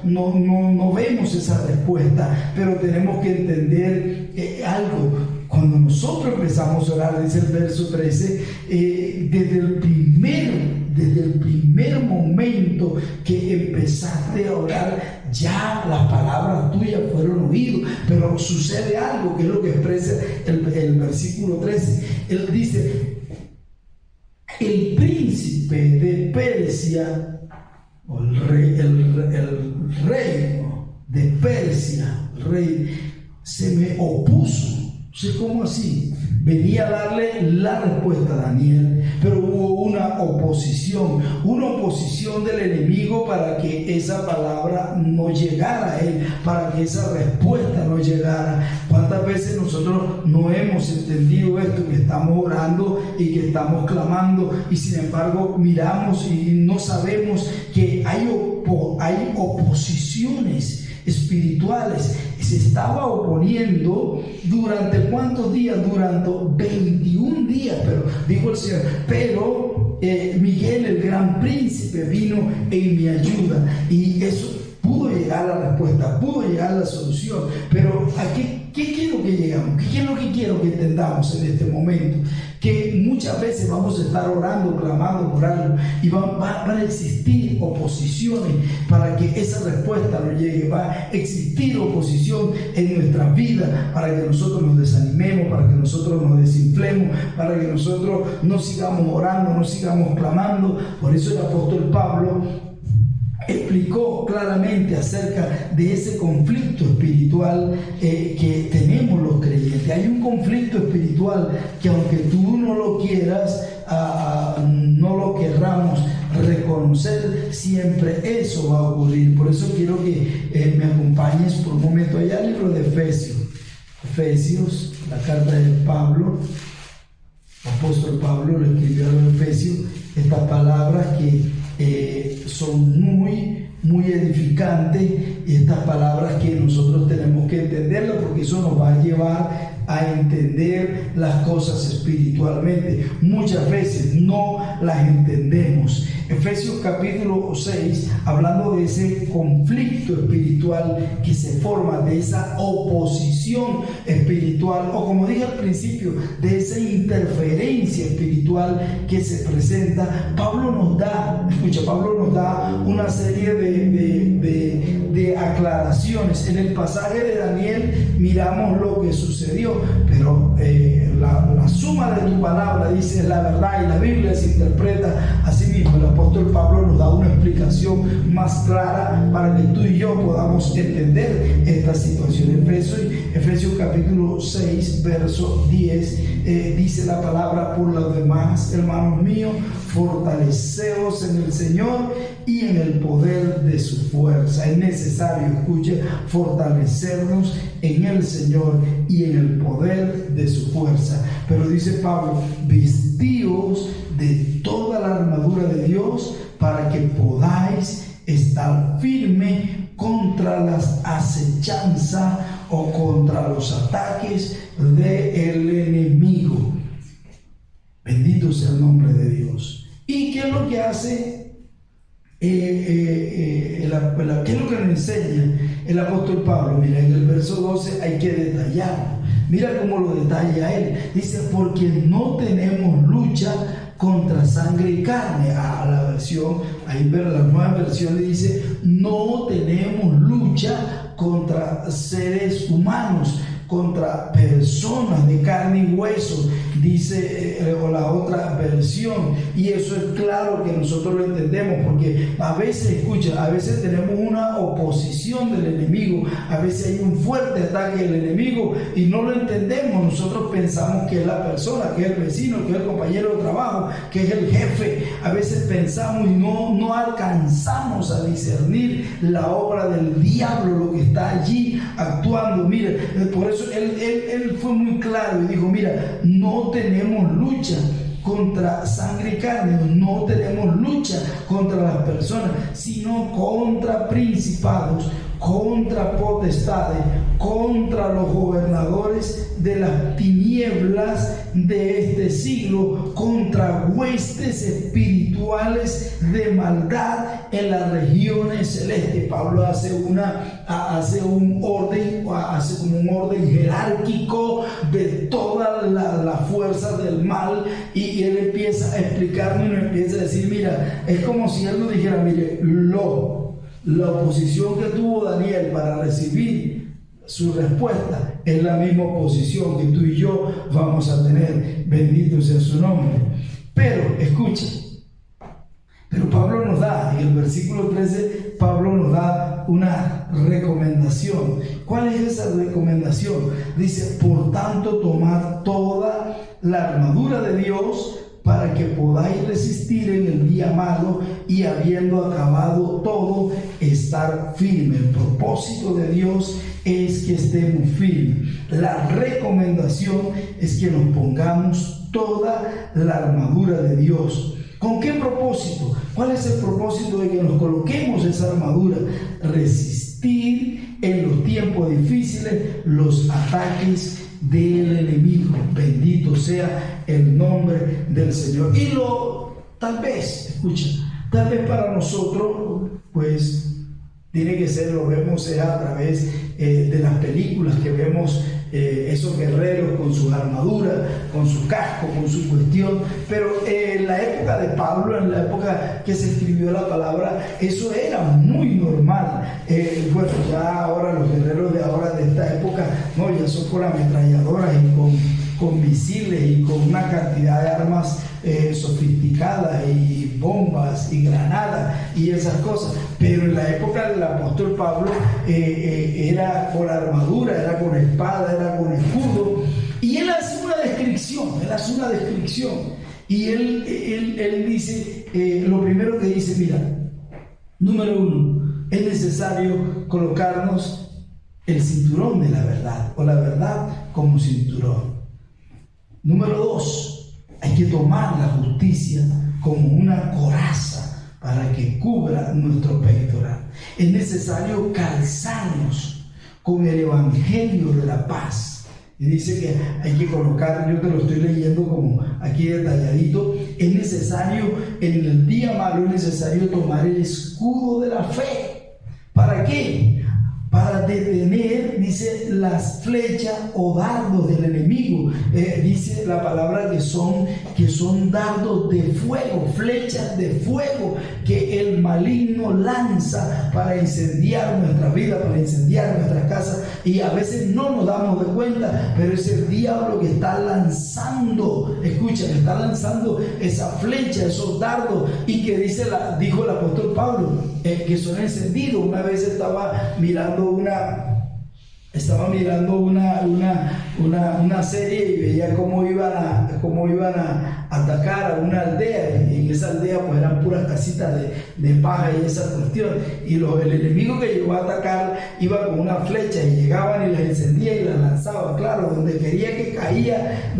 no vemos esa respuesta, pero tenemos que entender algo. Cuando nosotros empezamos a orar, dice el verso 13, desde el primer momento que empezaste a orar, ya las palabras tuyas fueron oídas. Pero sucede algo, que es lo que expresa el versículo 13. Él dice: el príncipe de Persia, o el reino de Persia, el rey, se me opuso. ¿Cómo así? Venía a darle la respuesta a Daniel, pero hubo una oposición del enemigo para que esa palabra no llegara a él, para que esa respuesta no llegara. ¿Cuántas veces nosotros no hemos entendido esto, que estamos orando y que estamos clamando, y sin embargo miramos y no sabemos que hay oposiciones espirituales? Se estaba oponiendo durante ¿cuántos días? Durante 21 días, pero dijo el Señor, pero Miguel, el gran príncipe, vino en mi ayuda, y eso pudo llegar a la respuesta, pudo llegar a la solución. Pero ¿a qué quiero que lleguemos? ¿Qué es lo que quiero que entendamos en este momento? Que muchas veces vamos a estar orando, clamando por algo, y van a existir oposiciones para que esa respuesta no llegue. Va a existir oposición en nuestras vidas para que nosotros nos desanimemos, para que nosotros nos desinflemos, para que nosotros no sigamos orando, no sigamos clamando. Por eso el apóstol Pablo explicó claramente acerca de ese conflicto espiritual que tenemos los creyentes. Hay un conflicto espiritual que, aunque tú no lo quieras, no lo querramos reconocer, reconocer, siempre eso va a ocurrir. Por eso quiero que me acompañes por un momento allá al libro de Efesios, la carta de Pablo. El apóstol Pablo le escribió a los Efesios estas palabras que son muy edificantes, y estas palabras que nosotros tenemos que entenderlas, porque eso nos va a llevar a entender las cosas espiritualmente. Muchas veces no las entendemos. Efesios capítulo 6, hablando de ese conflicto espiritual que se forma, de esa oposición espiritual, o como dije al principio, de esa interferencia espiritual que se presenta. Pablo nos da una serie de aclaraciones. En el pasaje de Daniel miramos lo que sucedió, pero la suma de tu palabra dice la verdad, y la Biblia se interpreta así mismo. El apóstol Pablo nos da una explicación más clara para que tú y yo podamos entender esta situación. Efesios capítulo 6, verso 10, dice la palabra: por lo demás, hermanos míos, fortaleceos en el Señor y en el poder de su fuerza. Es necesario, escuche, fortalecernos en el Señor y en el poder de su fuerza. Pero dice Pablo: vestíos de toda la armadura de Dios para que podáis estar firme contra las acechanzas o contra los ataques del enemigo. Bendito sea el nombre de Dios. ¿Y qué es lo que hace? ¿Qué es lo que nos enseña el apóstol Pablo? Mira, en el verso 12 hay que detallarlo. Mira cómo lo detalla él. Dice: porque no tenemos lucha contra sangre y carne. La versión, ahí ver la nueva versión le dice: no tenemos lucha contra seres humanos, contra personas de carne y hueso, dice o la otra versión. Y eso es claro que nosotros lo entendemos, porque a veces, escucha, a veces tenemos una oposición del enemigo, a veces hay un fuerte ataque del enemigo y no lo entendemos. Nosotros pensamos que es la persona, que es el vecino, que es el compañero de trabajo, que es el jefe. A veces pensamos y no alcanzamos a discernir la obra del diablo, lo que está allí actuando. Mire, por eso él fue muy claro y dijo: mira, no tenemos lucha contra sangre y carne, no tenemos lucha contra las personas, sino contra principados, contra potestades, contra los gobernadores de las tinieblas de este siglo, contra huestes espirituales de maldad en las regiones celestes. Pablo hace un orden, hace como un orden jerárquico de todas las fuerzas del mal, y él empieza a explicarnos y nos empieza a decir: mira, es como si él nos dijera: mire, la oposición que tuvo Daniel para recibir su respuesta es la misma oposición que tú y yo vamos a tener. Bendito sea su nombre. Pero, escucha, pero Pablo nos da, en el versículo 13, Pablo nos da una recomendación. ¿Cuál es esa recomendación? Dice: por tanto, tomad toda la armadura de Dios para que podáis resistir en el día malo, y habiendo acabado todo, estar firme. El propósito de Dios es que estemos firmes. La recomendación es que nos pongamos toda la armadura de Dios. ¿Con qué propósito? ¿Cuál es el propósito de que nos coloquemos esa armadura? Resistir en los tiempos difíciles los ataques del enemigo. Bendito sea el nombre del Señor. Y tal vez, escucha, tal vez para nosotros, pues tiene que ser, lo vemos sea a través de las películas que vemos, esos guerreros con sus armaduras, con su casco, con su cuestión. Pero en la época de Pablo, en la época que se escribió la palabra, eso era muy normal. Bueno, ya ahora los guerreros de ahora, de esta época, no, ya son con ametralladoras y con misiles y con una cantidad de armas sofisticadas, y bombas y granadas y esas cosas. Pero en la época del apóstol Pablo era con armadura, era con espada, era con escudo. Y él hace una descripción, Y él dice, lo primero que dice, mira, número 1, es necesario colocarnos el cinturón de la verdad, o la verdad como cinturón. Número 2, hay que tomar la justicia como una coraza para que cubra nuestro pectoral. Es necesario calzarnos con el evangelio de la paz. Y dice que hay que colocar, yo te lo estoy leyendo como aquí detalladito, es necesario, en el día malo es necesario tomar el escudo de la fe. ¿Para qué? Para detener, dice, las flechas o dardos del enemigo. Dice la palabra que son dardos de fuego, flechas de fuego que el maligno lanza para incendiar nuestra vida, para incendiar nuestras casas, y a veces no nos damos de cuenta, pero es el diablo que está lanzando, escucha, que está lanzando esa flecha, esos dardos, y que dijo el apóstol Pablo, que son encendidos. Una vez estaba mirando una serie y veía cómo iban a atacar a una aldea, y en esa aldea pues eran puras casitas de paja y esa cuestión, y el enemigo que llegó a atacar iba con una flecha y llegaban y las encendía y las lanzaba, claro, donde quería que caía,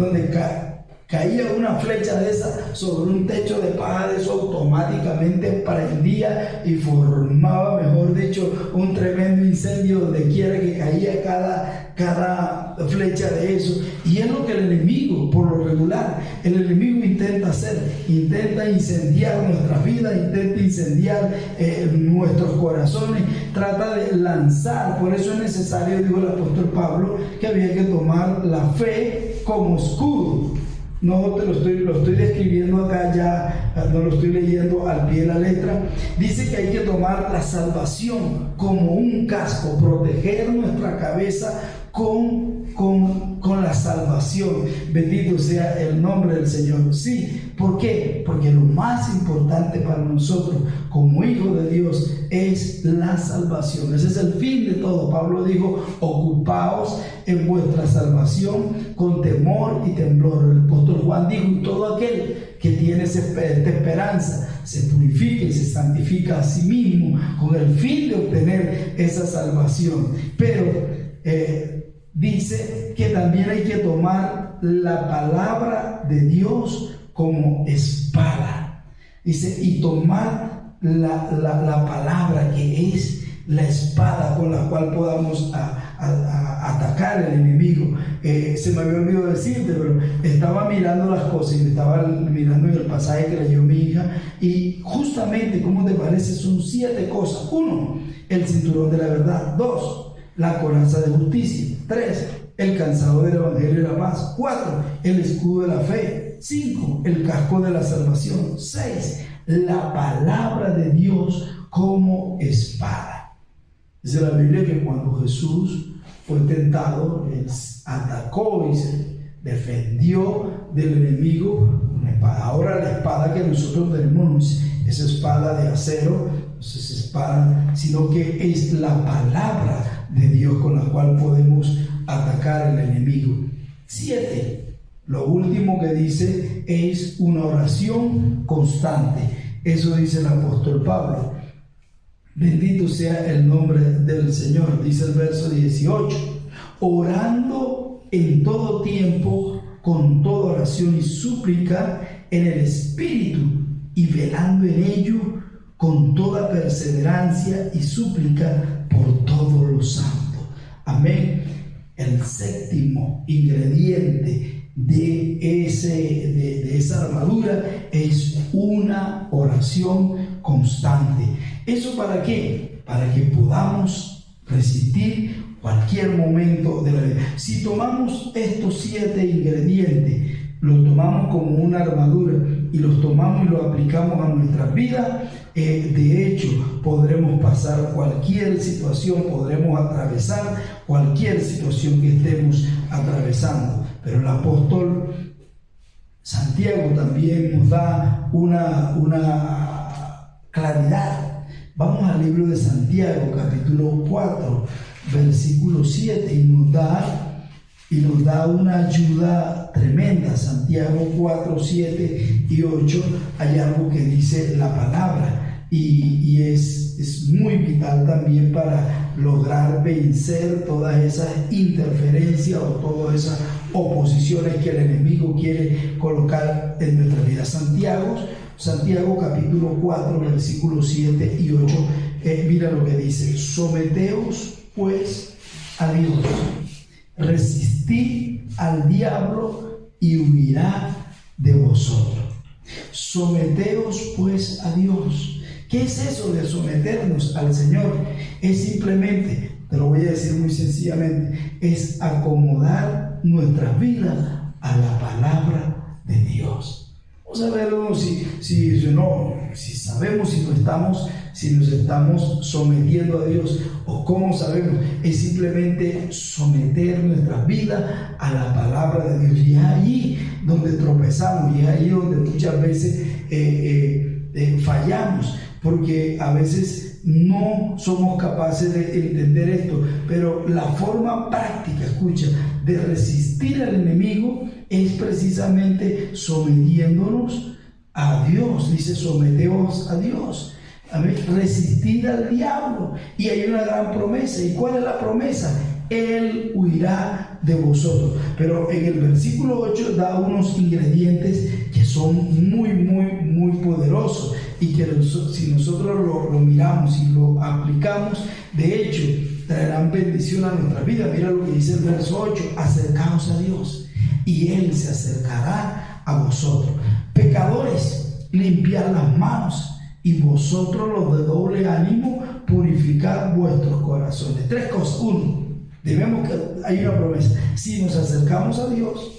caía una flecha de esa sobre un techo de paja, de eso automáticamente prendía y formaba, mejor dicho, un tremendo incendio donde quiera que caía cada flecha de eso. Y es lo que el enemigo, por lo regular, el enemigo intenta hacer, intenta incendiar nuestras vidas, intenta incendiar nuestros corazones, trata de lanzar. Por eso es necesario, dijo el apóstol Pablo, que había que tomar la fe como escudo. No te lo estoy describiendo acá, ya no lo estoy leyendo al pie de la letra. Dice que hay que tomar la salvación como un casco, proteger nuestra cabeza con la salvación. Bendito sea el nombre del Señor. Sí, ¿por qué? Porque lo más importante para nosotros como hijos de Dios es la salvación. Ese es el fin de todo. Pablo dijo, ocupaos en vuestra salvación con temor y temblor. El apóstol Juan dijo, y todo aquel que tiene esta esperanza se purifica y se santifica a sí mismo con el fin de obtener esa salvación. Pero dice que también hay que tomar la palabra de Dios como espada. Dice, y tomar la palabra que es la espada con la cual podamos atacar al enemigo. Se me había olvidado decirte, pero estaba mirando las cosas y estaba mirando en el pasaje que leyó mi hija, y justamente, ¿cómo te parece? Son 7 cosas. 1, el cinturón de la verdad. 2, la coraza de justicia. 3, el calzado del evangelio de la paz. 4, el escudo de la fe. 5, el casco de la salvación. 6, la palabra de Dios como espada. Dice la Biblia que cuando Jesús fue tentado, él atacó y se defendió del enemigo con una espada. Ahora la espada que nosotros tenemos es espada de acero, no es espada, sino que es la palabra de Dios con la cual podemos atacar al enemigo. 7, lo último que dice es una oración constante. Eso dice el apóstol Pablo. Bendito sea el nombre del Señor, dice el verso 18, orando en todo tiempo, con toda oración y súplica en el Espíritu, y velando en ello con toda perseverancia y súplica por todos los santos. Amén. El 7º ingrediente de esa armadura es una oración constante. ¿Eso para qué? Para que podamos resistir cualquier momento de la vida. Si tomamos estos 7 ingredientes, los tomamos como una armadura y los tomamos y los aplicamos a nuestras vidas, de hecho podremos pasar cualquier situación, podremos atravesar cualquier situación que estemos atravesando. Pero el apóstol Santiago también nos da una claridad. Vamos al libro de Santiago, capítulo 4, versículo 7, y nos da y nos da una ayuda tremenda. Santiago 4, 7 y 8, hay algo que dice la palabra y es muy vital también para lograr vencer todas esas interferencias o todas esas oposiciones que el enemigo quiere colocar en nuestra vida. Santiago capítulo 4, versículos 7 y 8, mira lo que dice: someteos pues a Dios, resistid al diablo y huirá de vosotros. Someteos pues a Dios. ¿Qué es eso de someternos al Señor? Es simplemente, te lo voy a decir muy sencillamente, es acomodar nuestra vida a la palabra de Dios. Vamos a verlo si sabemos si nos estamos sometiendo a Dios o cómo sabemos. Es simplemente someter nuestra vida a la palabra de Dios. Y es ahí donde tropezamos, y es ahí donde muchas veces fallamos, porque a veces no somos capaces de entender esto. Pero la forma práctica, escucha, de resistir al enemigo es precisamente sometiéndonos a Dios. Dice: someteos a Dios. Resistir al diablo. Y hay una gran promesa. ¿Y cuál es la promesa? Él huirá de vosotros. Pero en el versículo 8 da unos ingredientes que son muy, muy, muy poderosos, y que si nosotros lo miramos y lo aplicamos, de hecho traerán bendición a nuestra vida. Mira lo que dice el verso 8: acercaos a Dios y Él se acercará a vosotros. Pecadores, limpiad las manos, y vosotros los de doble ánimo, purificad vuestros corazones. Tres cosas. Uno, hay una promesa: si nos acercamos a Dios,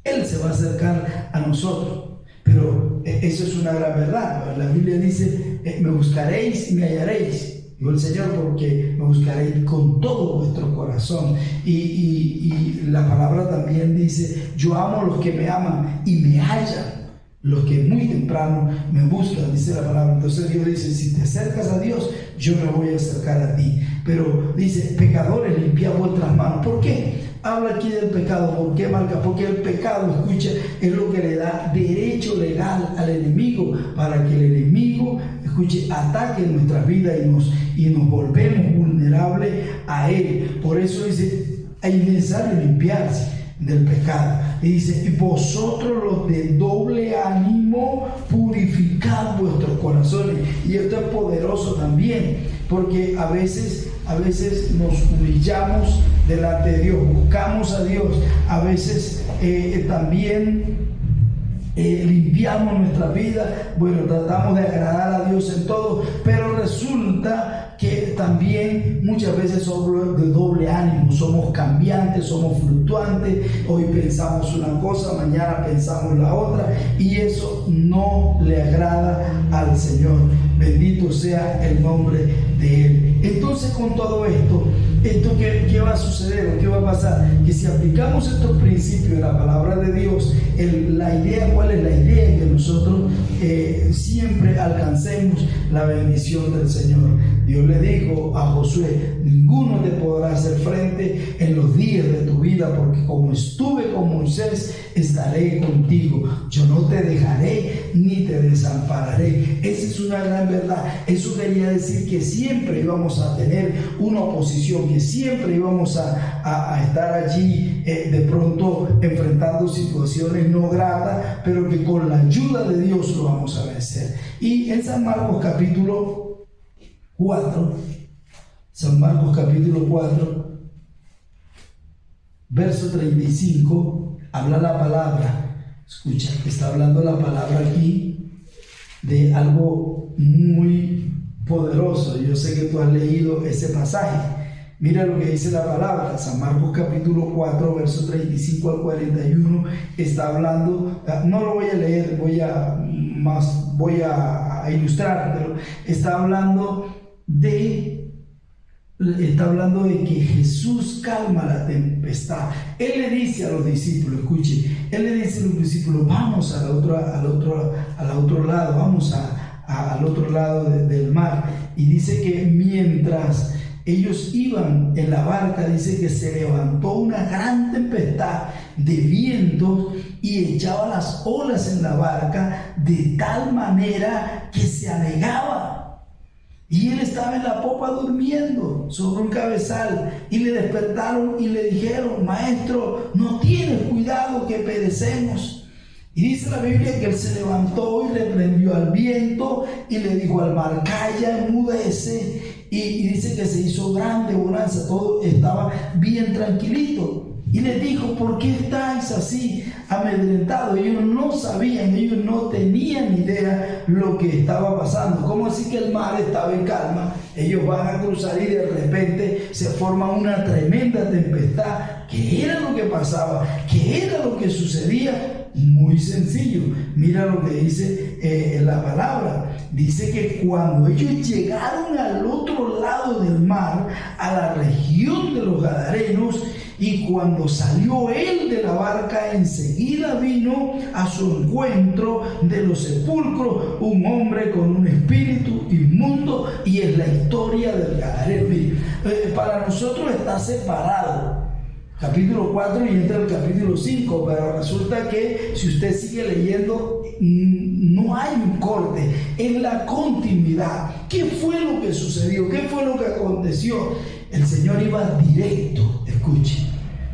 Él se va a acercar a nosotros. Pero eso es una gran verdad. La Biblia dice: me buscaréis y me hallaréis. Dijo el Señor: porque me buscaréis con todo vuestro corazón. Y la palabra también dice: yo amo a los que me aman y me hallan los que muy temprano me buscan, dice la palabra. Entonces Dios dice: si te acercas a Dios, yo me voy a acercar a ti. Pero dice: pecadores, limpiad vuestras manos. ¿Por qué? Habla aquí del pecado. ¿Por qué marca? Porque el pecado, escucha, es lo que le da derecho legal al enemigo para que el enemigo, escuche, ataque nuestras vidas y nos volvemos vulnerables a él. Por eso dice: es necesario limpiarse del pecado. Y dice: y vosotros los de doble ánimo, purificad vuestros corazones. Y esto es poderoso también, porque a veces nos humillamos delante de Dios, buscamos a Dios, a veces también limpiamos nuestra vida, bueno, tratamos de agradar a Dios en todo, pero resulta que también muchas veces somos de doble ánimo, somos cambiantes, somos fluctuantes. Hoy pensamos una cosa, mañana pensamos la otra, y eso no le agrada al Señor. Bendito sea el nombre de Él. Entonces, con todo esto ¿qué va a suceder o qué va a pasar? Que si aplicamos estos principios de la palabra de Dios, ¿cuál es la idea? Que nosotros siempre alcancemos la bendición del Señor. Dios le dijo a Josué: ninguno te podrá hacer frente en los días de tu vida, porque como estuve con Moisés, estaré contigo. Yo no te dejaré ni te desampararé. Esa es una gran verdad. Eso quería decir que siempre íbamos a tener una oposición, que siempre íbamos a estar allí de pronto enfrentando situaciones no gratas, pero que con la ayuda de Dios lo vamos a vencer. Y en San Marcos capítulo 4, verso 35, habla la palabra. Escucha, está hablando la palabra aquí de algo muy poderoso. Yo sé que tú has leído ese pasaje. Mira lo que dice la palabra. San Marcos capítulo 4, verso 35 al 41, está hablando, no lo voy a leer, voy a ilustrártelo. Está hablando de que Jesús calma la tempestad. Él le dice a los discípulos, escuche, Él le dice a los discípulos: vamos al otro lado, vamos al otro lado del mar. Y dice que mientras ellos iban en la barca, dice que se levantó una gran tempestad de vientos y echaba las olas en la barca de tal manera que se anegaba. Y él estaba en la popa durmiendo sobre un cabezal, y le despertaron y le dijeron: maestro, ¿no tienes cuidado que perecemos? Y dice la Biblia que él se levantó y reprendió al viento y le dijo al mar: calla, enmudece. Y dice que se hizo grande bonanza, todo estaba bien tranquilito. Y les dijo: ¿por qué estáis así amedrentados? Ellos no sabían, ellos no tenían idea lo que estaba pasando. ¿Cómo así que el mar estaba en calma? Ellos van a cruzar y de repente se forma una tremenda tempestad. ¿Qué era lo que pasaba? ¿Qué era lo que sucedía? Muy sencillo. Mira lo que dice la palabra. Dice que cuando ellos llegaron al otro lado del mar, a la región de los Gadarenos, y cuando salió él de la barca, enseguida vino a su encuentro de los sepulcros un hombre con un espíritu inmundo, y es la historia del Gadareno. Para nosotros está separado capítulo 4 y entra el capítulo 5, pero resulta que si usted sigue leyendo, no hay un corte, es la continuidad. ¿Qué fue lo que sucedió? ¿Qué fue lo que aconteció? El Señor iba directo, escuche.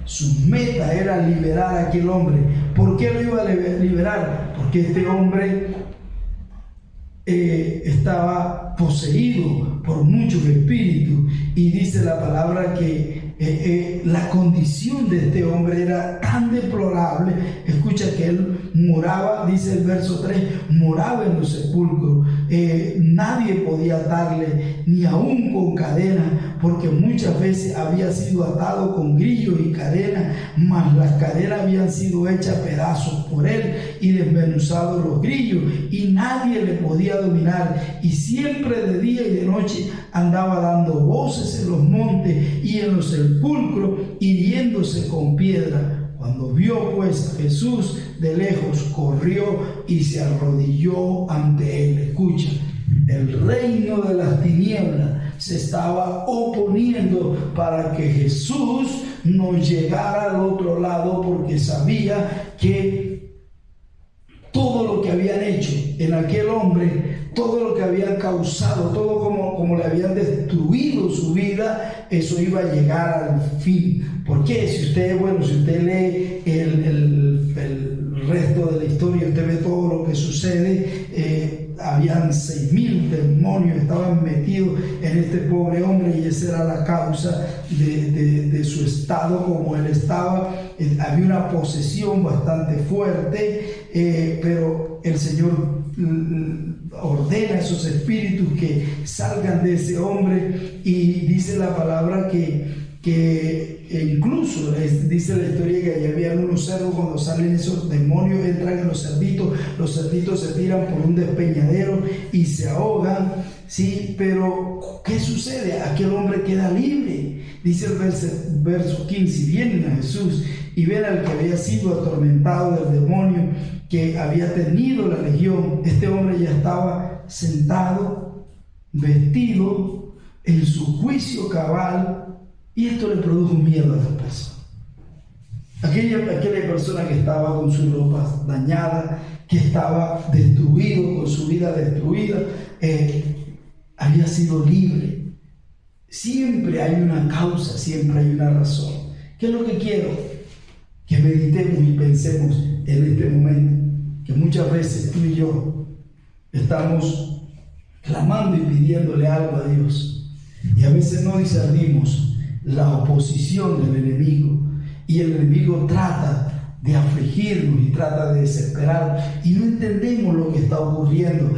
Su meta era liberar a aquel hombre. ¿Por qué lo iba a liberar? Porque este hombre estaba poseído por muchos espíritus, y dice la palabra que la condición de este hombre era tan deplorable. Escucha que él moraba, dice el verso 3, moraba en los sepulcros. Nadie podía atarle, ni aún con cadena, porque muchas veces había sido atado con grillos y cadenas, mas las cadenas habían sido hechas pedazos por él y desmenuzados los grillos, y nadie le podía dominar. Y siempre de día y de noche andaba dando voces en los montes y en los sepulcros, hiriéndose con piedra. Cuando vio pues a Jesús de lejos, corrió y se arrodilló ante él. Escucha, el reino de las tinieblas se estaba oponiendo para que Jesús no llegara al otro lado, porque sabía que todo lo que habían hecho en aquel hombre, todo lo que habían causado, todo como le habían destruido su vida, eso iba a llegar al fin. ¿Por qué? Si usted lee el resto de la historia, usted ve todo lo que sucede. Habían 6.000 demonios, estaban metidos en este pobre hombre, y esa era la causa de su estado como él estaba. Había una posesión bastante fuerte, pero el Señor ordena a esos espíritus que salgan de ese hombre, y dice la palabra que incluso dice la historia que allá había unos cerdos. Cuando salen esos demonios, entran en los cerditos se tiran por un despeñadero y se ahogan, ¿sí? Pero ¿qué sucede? Aquel hombre queda libre. Dice el verso 15, y vienen a Jesús y ven al que había sido atormentado del demonio, que había tenido la legión. Este hombre ya estaba sentado, vestido, en su juicio cabal, y esto le produjo miedo a la persona. Aquella persona que estaba con sus ropas dañadas, que estaba destruido, con su vida destruida, había sido libre. Siempre hay una causa, siempre hay una razón. ¿Qué es lo que quiero? Que meditemos y pensemos en este momento, que muchas veces tú y yo estamos clamando y pidiéndole algo a Dios, y a veces no discernimos la oposición del enemigo, y el enemigo trata de afligirnos y trata de desesperarnos, y no entendemos lo que está ocurriendo.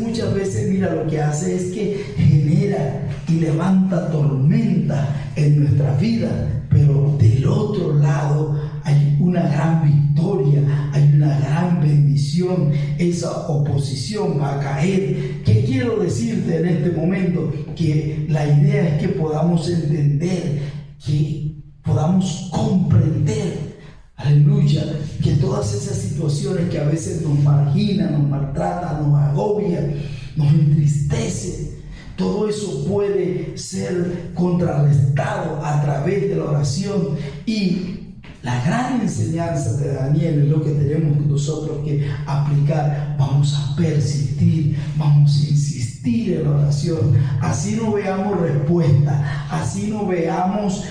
Muchas veces, mira, lo que hace es que genera y levanta tormenta en nuestra vida, pero del otro lado hay una gran victoria, hay una gran bendición. Esa oposición va a caer. ¿Qué quiero decirte en este momento? Que la idea es que podamos entender, que podamos comprender, aleluya, que todas esas situaciones que a veces nos marginan, nos maltratan, nos agobian, nos entristecen, todo eso puede ser contrarrestado a través de la oración. Y la gran enseñanza de Daniel es lo que tenemos nosotros que aplicar. Vamos a persistir, vamos a insistir en la oración. Así no veamos respuesta, así no veamos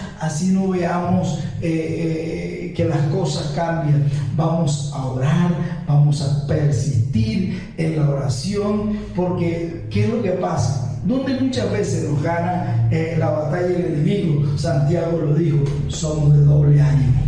que las cosas cambian. Vamos a orar, vamos a persistir en la oración, porque ¿qué es lo que pasa? Donde muchas veces nos gana la batalla el enemigo, Santiago lo dijo, somos de doble ánimo.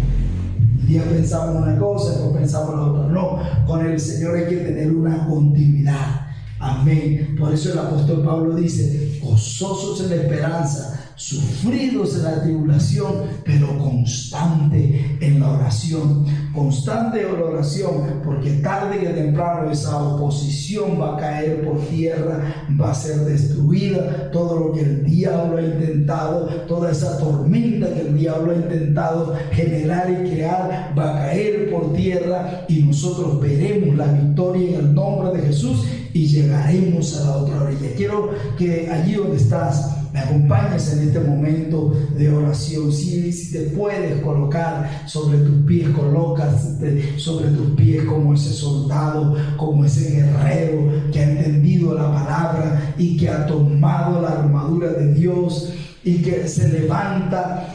Un día pensamos una cosa, después pensamos la otra. No, con el Señor hay que tener una continuidad. Amén. Por eso el apóstol Pablo dice, gozosos en la esperanza, sufridos en la tribulación, pero constante en la oración. Constante en la oración, porque tarde que temprano esa oposición va a caer por tierra, va a ser destruida. Todo lo que el diablo ha intentado, toda esa tormenta que el diablo ha intentado generar y crear, va a caer por tierra, y nosotros veremos la victoria en el nombre de Jesús y llegaremos a la otra orilla. Quiero que allí donde estás me acompañes en este momento de oración. Si te puedes colocar sobre tus pies, colócate sobre tus pies como ese soldado, como ese guerrero que ha entendido la palabra y que ha tomado la armadura de Dios y que se levanta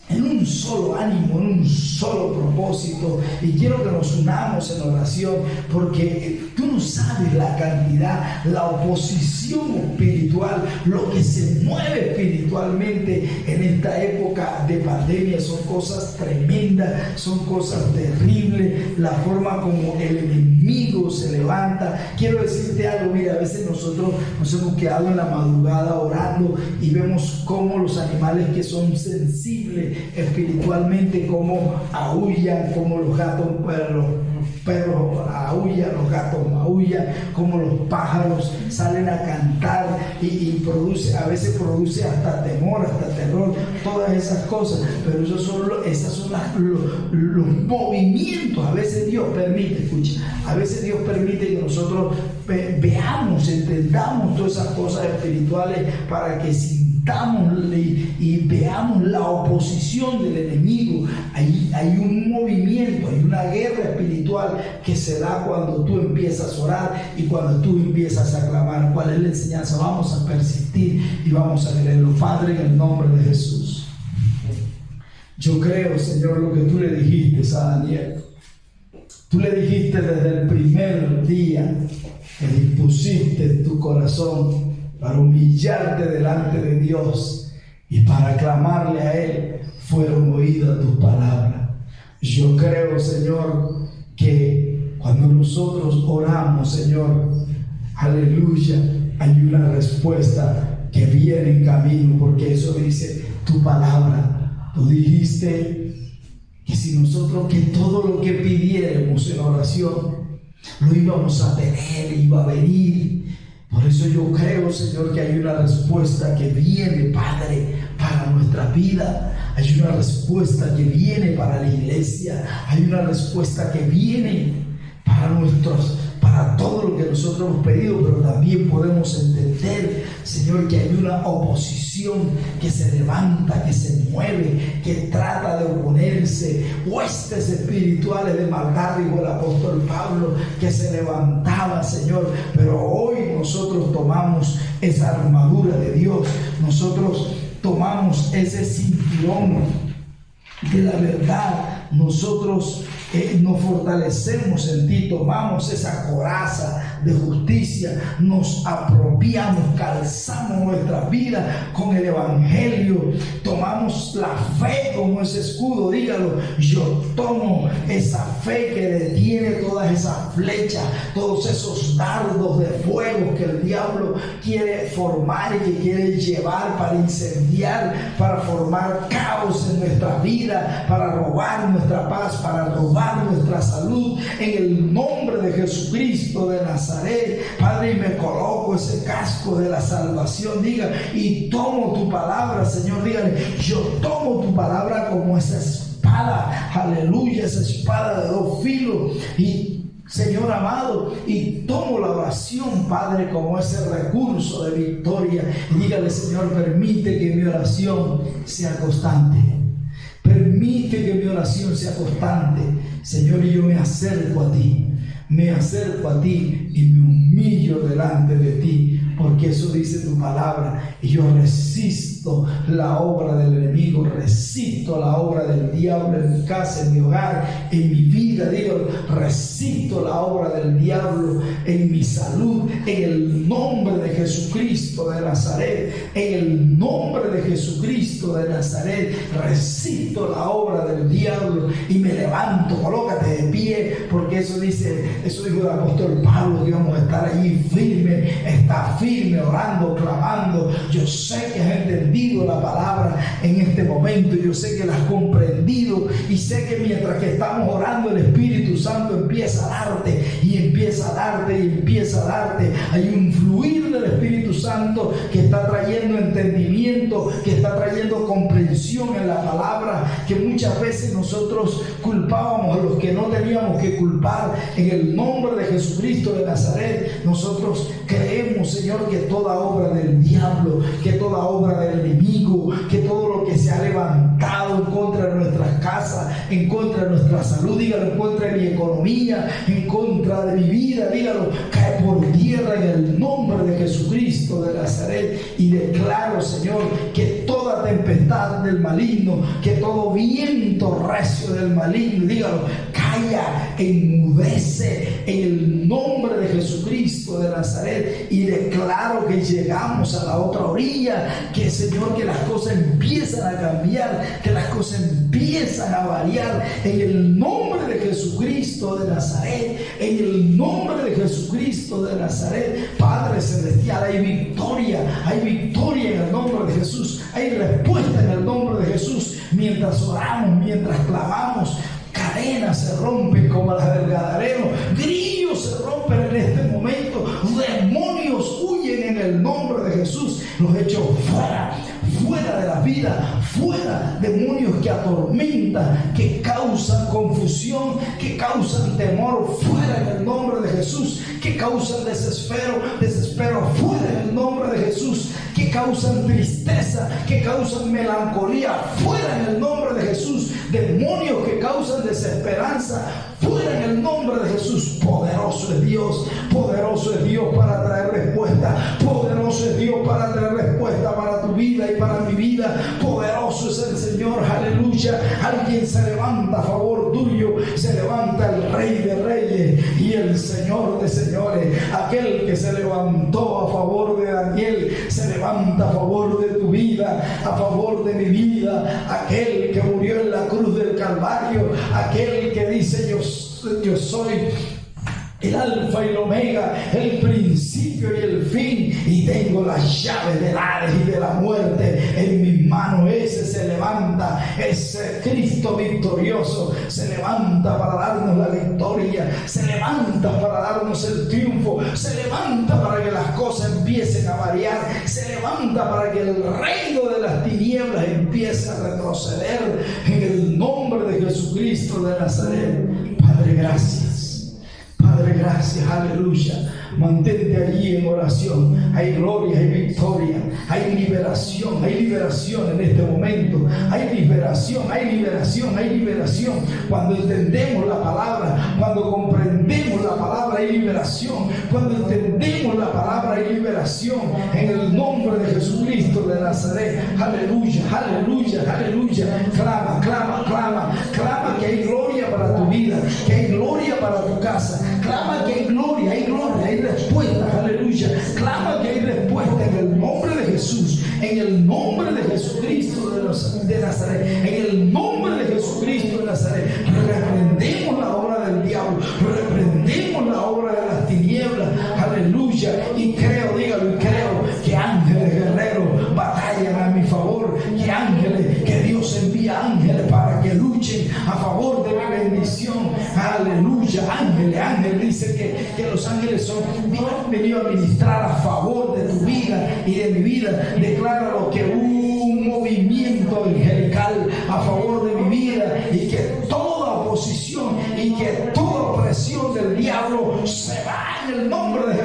en un solo ánimo, en un solo propósito. Y quiero que nos unamos en oración, porque tú no sabes la cantidad, la oposición espiritual, lo que se mueve espiritualmente en esta época de pandemia. Son cosas tremendas, son cosas terribles, la forma como el enemigo se levanta. Quiero decirte algo, mira, a veces nosotros nos hemos quedado en la madrugada orando y vemos cómo los animales que son sensibles espiritualmente, como aúllan, como los gatos, los perros aúllan, los gatos maullan, como los pájaros salen a cantar y a veces produce hasta temor, hasta terror, todas esas cosas. Pero esos son los movimientos. A veces Dios permite, escucha, a veces Dios permite que nosotros veamos, entendamos todas esas cosas espirituales para que y veamos la oposición del enemigo. Hay un movimiento, hay una guerra espiritual que se da cuando tú empiezas a orar y cuando tú empiezas a clamar. ¿Cuál es la enseñanza? Vamos a persistir y vamos a leerlo. Padre, en el nombre de Jesús, yo creo, Señor, lo que tú le dijiste a Daniel. Tú le dijiste desde el primer día que dispusiste tu corazón para humillarte delante de Dios y para clamarle a Él, fueron oídas tus palabras. Yo creo, Señor, que cuando nosotros oramos, Señor, aleluya, hay una respuesta que viene en camino, porque eso dice tu palabra. Tú dijiste que si nosotros, que todo lo que pidiéramos en oración, lo íbamos a tener, iba a venir. Por eso yo creo, Señor, que hay una respuesta que viene, Padre, para nuestra vida. Hay una respuesta que viene para la iglesia. Hay una respuesta que viene para todo lo que nosotros hemos pedido. Pero también podemos entender, Señor, que hay una oposición que se levanta, que se mueve, que trata de oponerse. Huestes espirituales de maldad, dijo el apóstol Pablo, que se levantaban, Señor. Pero hoy nosotros tomamos esa armadura de Dios. Nosotros tomamos ese cinturón de la verdad. Nosotros nos fortalecemos en ti, tomamos esa coraza de justicia, nos apropiamos, calzamos nuestra vida con el evangelio, tomamos la fe como ese escudo. Dígalo, yo tomo esa fe que detiene todas esas flechas, todos esos dardos de fuego que el diablo quiere formar y que quiere llevar para incendiar, para formar caos en nuestra vida, para robar nuestra paz, para robar nuestra salud. En el nombre de Jesucristo de Nazaret, Padre, y me coloco ese casco de la salvación, diga, y tomo tu palabra, Señor. Dígale, yo tomo tu palabra como esa espada, aleluya, esa espada de dos filos, y Señor amado, y tomo la oración, Padre, como ese recurso de victoria. Y dígale, Señor, permite que mi oración sea constante. Permite que mi oración sea constante. Señor, y yo me acerco a ti. Me acerco a ti y me humillo delante de ti, porque eso dice tu palabra. Y yo resisto la obra del enemigo, resisto la obra del diablo en mi casa, en mi hogar, en mi vida. Digo, resisto la obra del diablo en mi salud, en el nombre de Jesucristo de Nazaret. En el nombre de Jesucristo de Nazaret, resisto la obra del diablo y me levanto. Colócate de pie, porque eso dijo el apóstol Pablo, que íbamos a estar allí firme. Está firme, orando, clamando. Yo sé que has entendido la palabra en este momento, yo sé que la has comprendido, y sé que mientras que estamos orando, el Espíritu Santo empieza a darte y empieza a darte y empieza a darte. Hay un fluir del Espíritu Santo que está trayendo entendimiento, que está trayendo comprensión en la palabra, que muchas veces nosotros culpábamos a los que no teníamos que culpar. En el nombre de Jesucristo de Nazaret, nosotros creemos, Señor, que toda obra del diablo, que toda obra del enemigo, que todo lo que se ha levantado en contra de nuestras casas, en contra de nuestra salud, dígalo, en contra de mi economía, en contra de mi vida, dígalo, cae por tierra en el nombre de Jesucristo de Nazaret. Y declaro, Señor, que toda tempestad del maligno, que todo viento recio del maligno, dígalo, calla, enmudece en el nombre de Jesucristo de Nazaret. Y declaro que llegamos a la otra orilla, que, Señor, que las cosas empiezan a cambiar, que las cosas empiezan a variar en el nombre de Jesucristo de Nazaret. En el nombre de Jesucristo de Nazaret, Padre celestial, hay victoria en el nombre de Jesús, hay respuesta en el nombre de Jesús. Mientras oramos, mientras clamamos, cadenas se rompen como las del Gadareno, grillos se rompen en este momento, demonios huyen en el nombre de Jesús. Los echo fuera de la vida, fuera, demonios que atormentan, que causan confusión, que causan temor, fuera en el nombre de Jesús, que causan desespero, fuera en el nombre de Jesús, que causan tristeza, que causan melancolía, fuera en el nombre de Jesús, demonios que causan desesperanza, fuera en el nombre de Jesús. Poderoso es Dios para traer respuesta, poderoso es Dios para traer respuesta para tu vida y para mi vida. Poderoso es el Señor, aleluya. Alguien se levanta a favor tuyo, se levanta el Rey de Reyes y el Señor de Señores. Aquel que se levantó a favor de Daniel, se levanta a favor de tu vida, a favor de mi vida. Aquel que murió en la cruz del Calvario, aquel que dice yo soy el alfa y el omega, el principio y el fin, y tengo las llaves del Hades y de la muerte en mis manos. Ese se levanta, ese Cristo victorioso se levanta para darnos la victoria, se levanta para darnos el triunfo, se levanta para que las cosas empiecen a variar, se levanta para que el reino de las tinieblas empiece a retroceder en el nombre de Jesucristo de Nazaret. Padre, gracias. Padre, gracias, aleluya. Mantente allí en oración. Hay gloria, hay victoria, hay liberación en este momento. Hay liberación. Cuando entendemos la palabra, cuando comprendemos la palabra, hay liberación. Cuando entendemos la palabra, hay liberación. En el nombre de Jesucristo de Nazaret, aleluya. Clama que hay gloria para tu vida, que hay gloria para tu casa. Clama que hay gloria, hay respuesta, aleluya. Clama que hay respuesta en el nombre de Jesús, en el nombre de Jesucristo de Nazaret, en el nombre de Jesucristo de Nazaret. Reprendemos la obra del diablo, reprendemos la obra de las tinieblas, aleluya. Y creo, dígalo, y creo que ángeles guerreros batallan a mi favor, que Dios envía ángeles para que luchen a favor de mi bendición, aleluya. Ángeles, dice que los ángeles han venido a ministrar a favor de tu vida y de mi vida. Decláralo, que un movimiento angelical a favor de mi vida, y que toda oposición y que toda opresión del diablo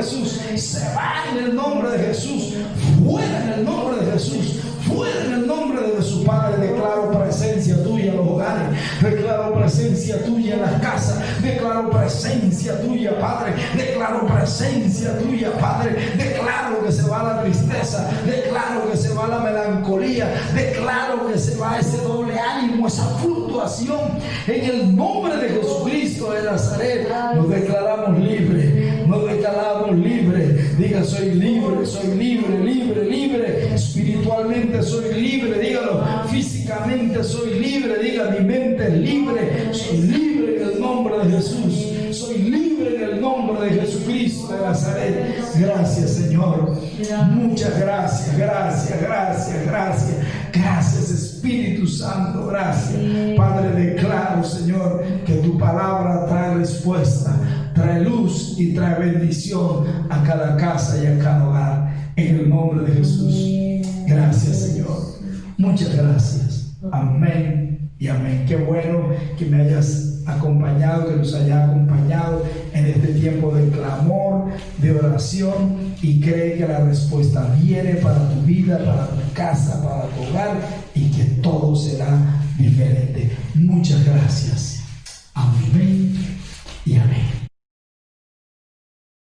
Jesús. Se va en el nombre de Jesús. Fuera en el nombre de Jesús. Fuera en el nombre de Jesús. Padre, declaro presencia tuya en los hogares. Declaro presencia tuya en las casas. Declaro presencia tuya, Padre. Declaro presencia tuya, Padre. Declaro que se va la tristeza. Declaro que se va la melancolía. Declaro que se va ese doble ánimo, esa fluctuación. En el nombre de Jesucristo de Nazaret, nos declaramos libres. Nos declaramos libres. Diga, soy libre, soy libre, libre, libre. Espiritualmente soy libre, dígalo. Físicamente soy libre, diga, mi mente es libre. Soy libre en el nombre de Jesús. Soy libre en el nombre de Jesucristo de Nazaret. Gracias, Señor. Muchas gracias, gracias, gracias, gracias. Gracias, Espíritu Santo, gracias. Padre, declaro, Señor, que tu palabra trae respuesta, trae luz y trae bendición a cada casa y a cada hogar. En el nombre de Jesús. Gracias, Señor. Muchas gracias. Amén y amén. Qué bueno que me hayas acompañado, que nos hayas acompañado en este tiempo de clamor, de oración, y cree que la respuesta viene para tu vida, para tu casa, para tu hogar, y que todo será diferente. Muchas gracias. Amén y amén.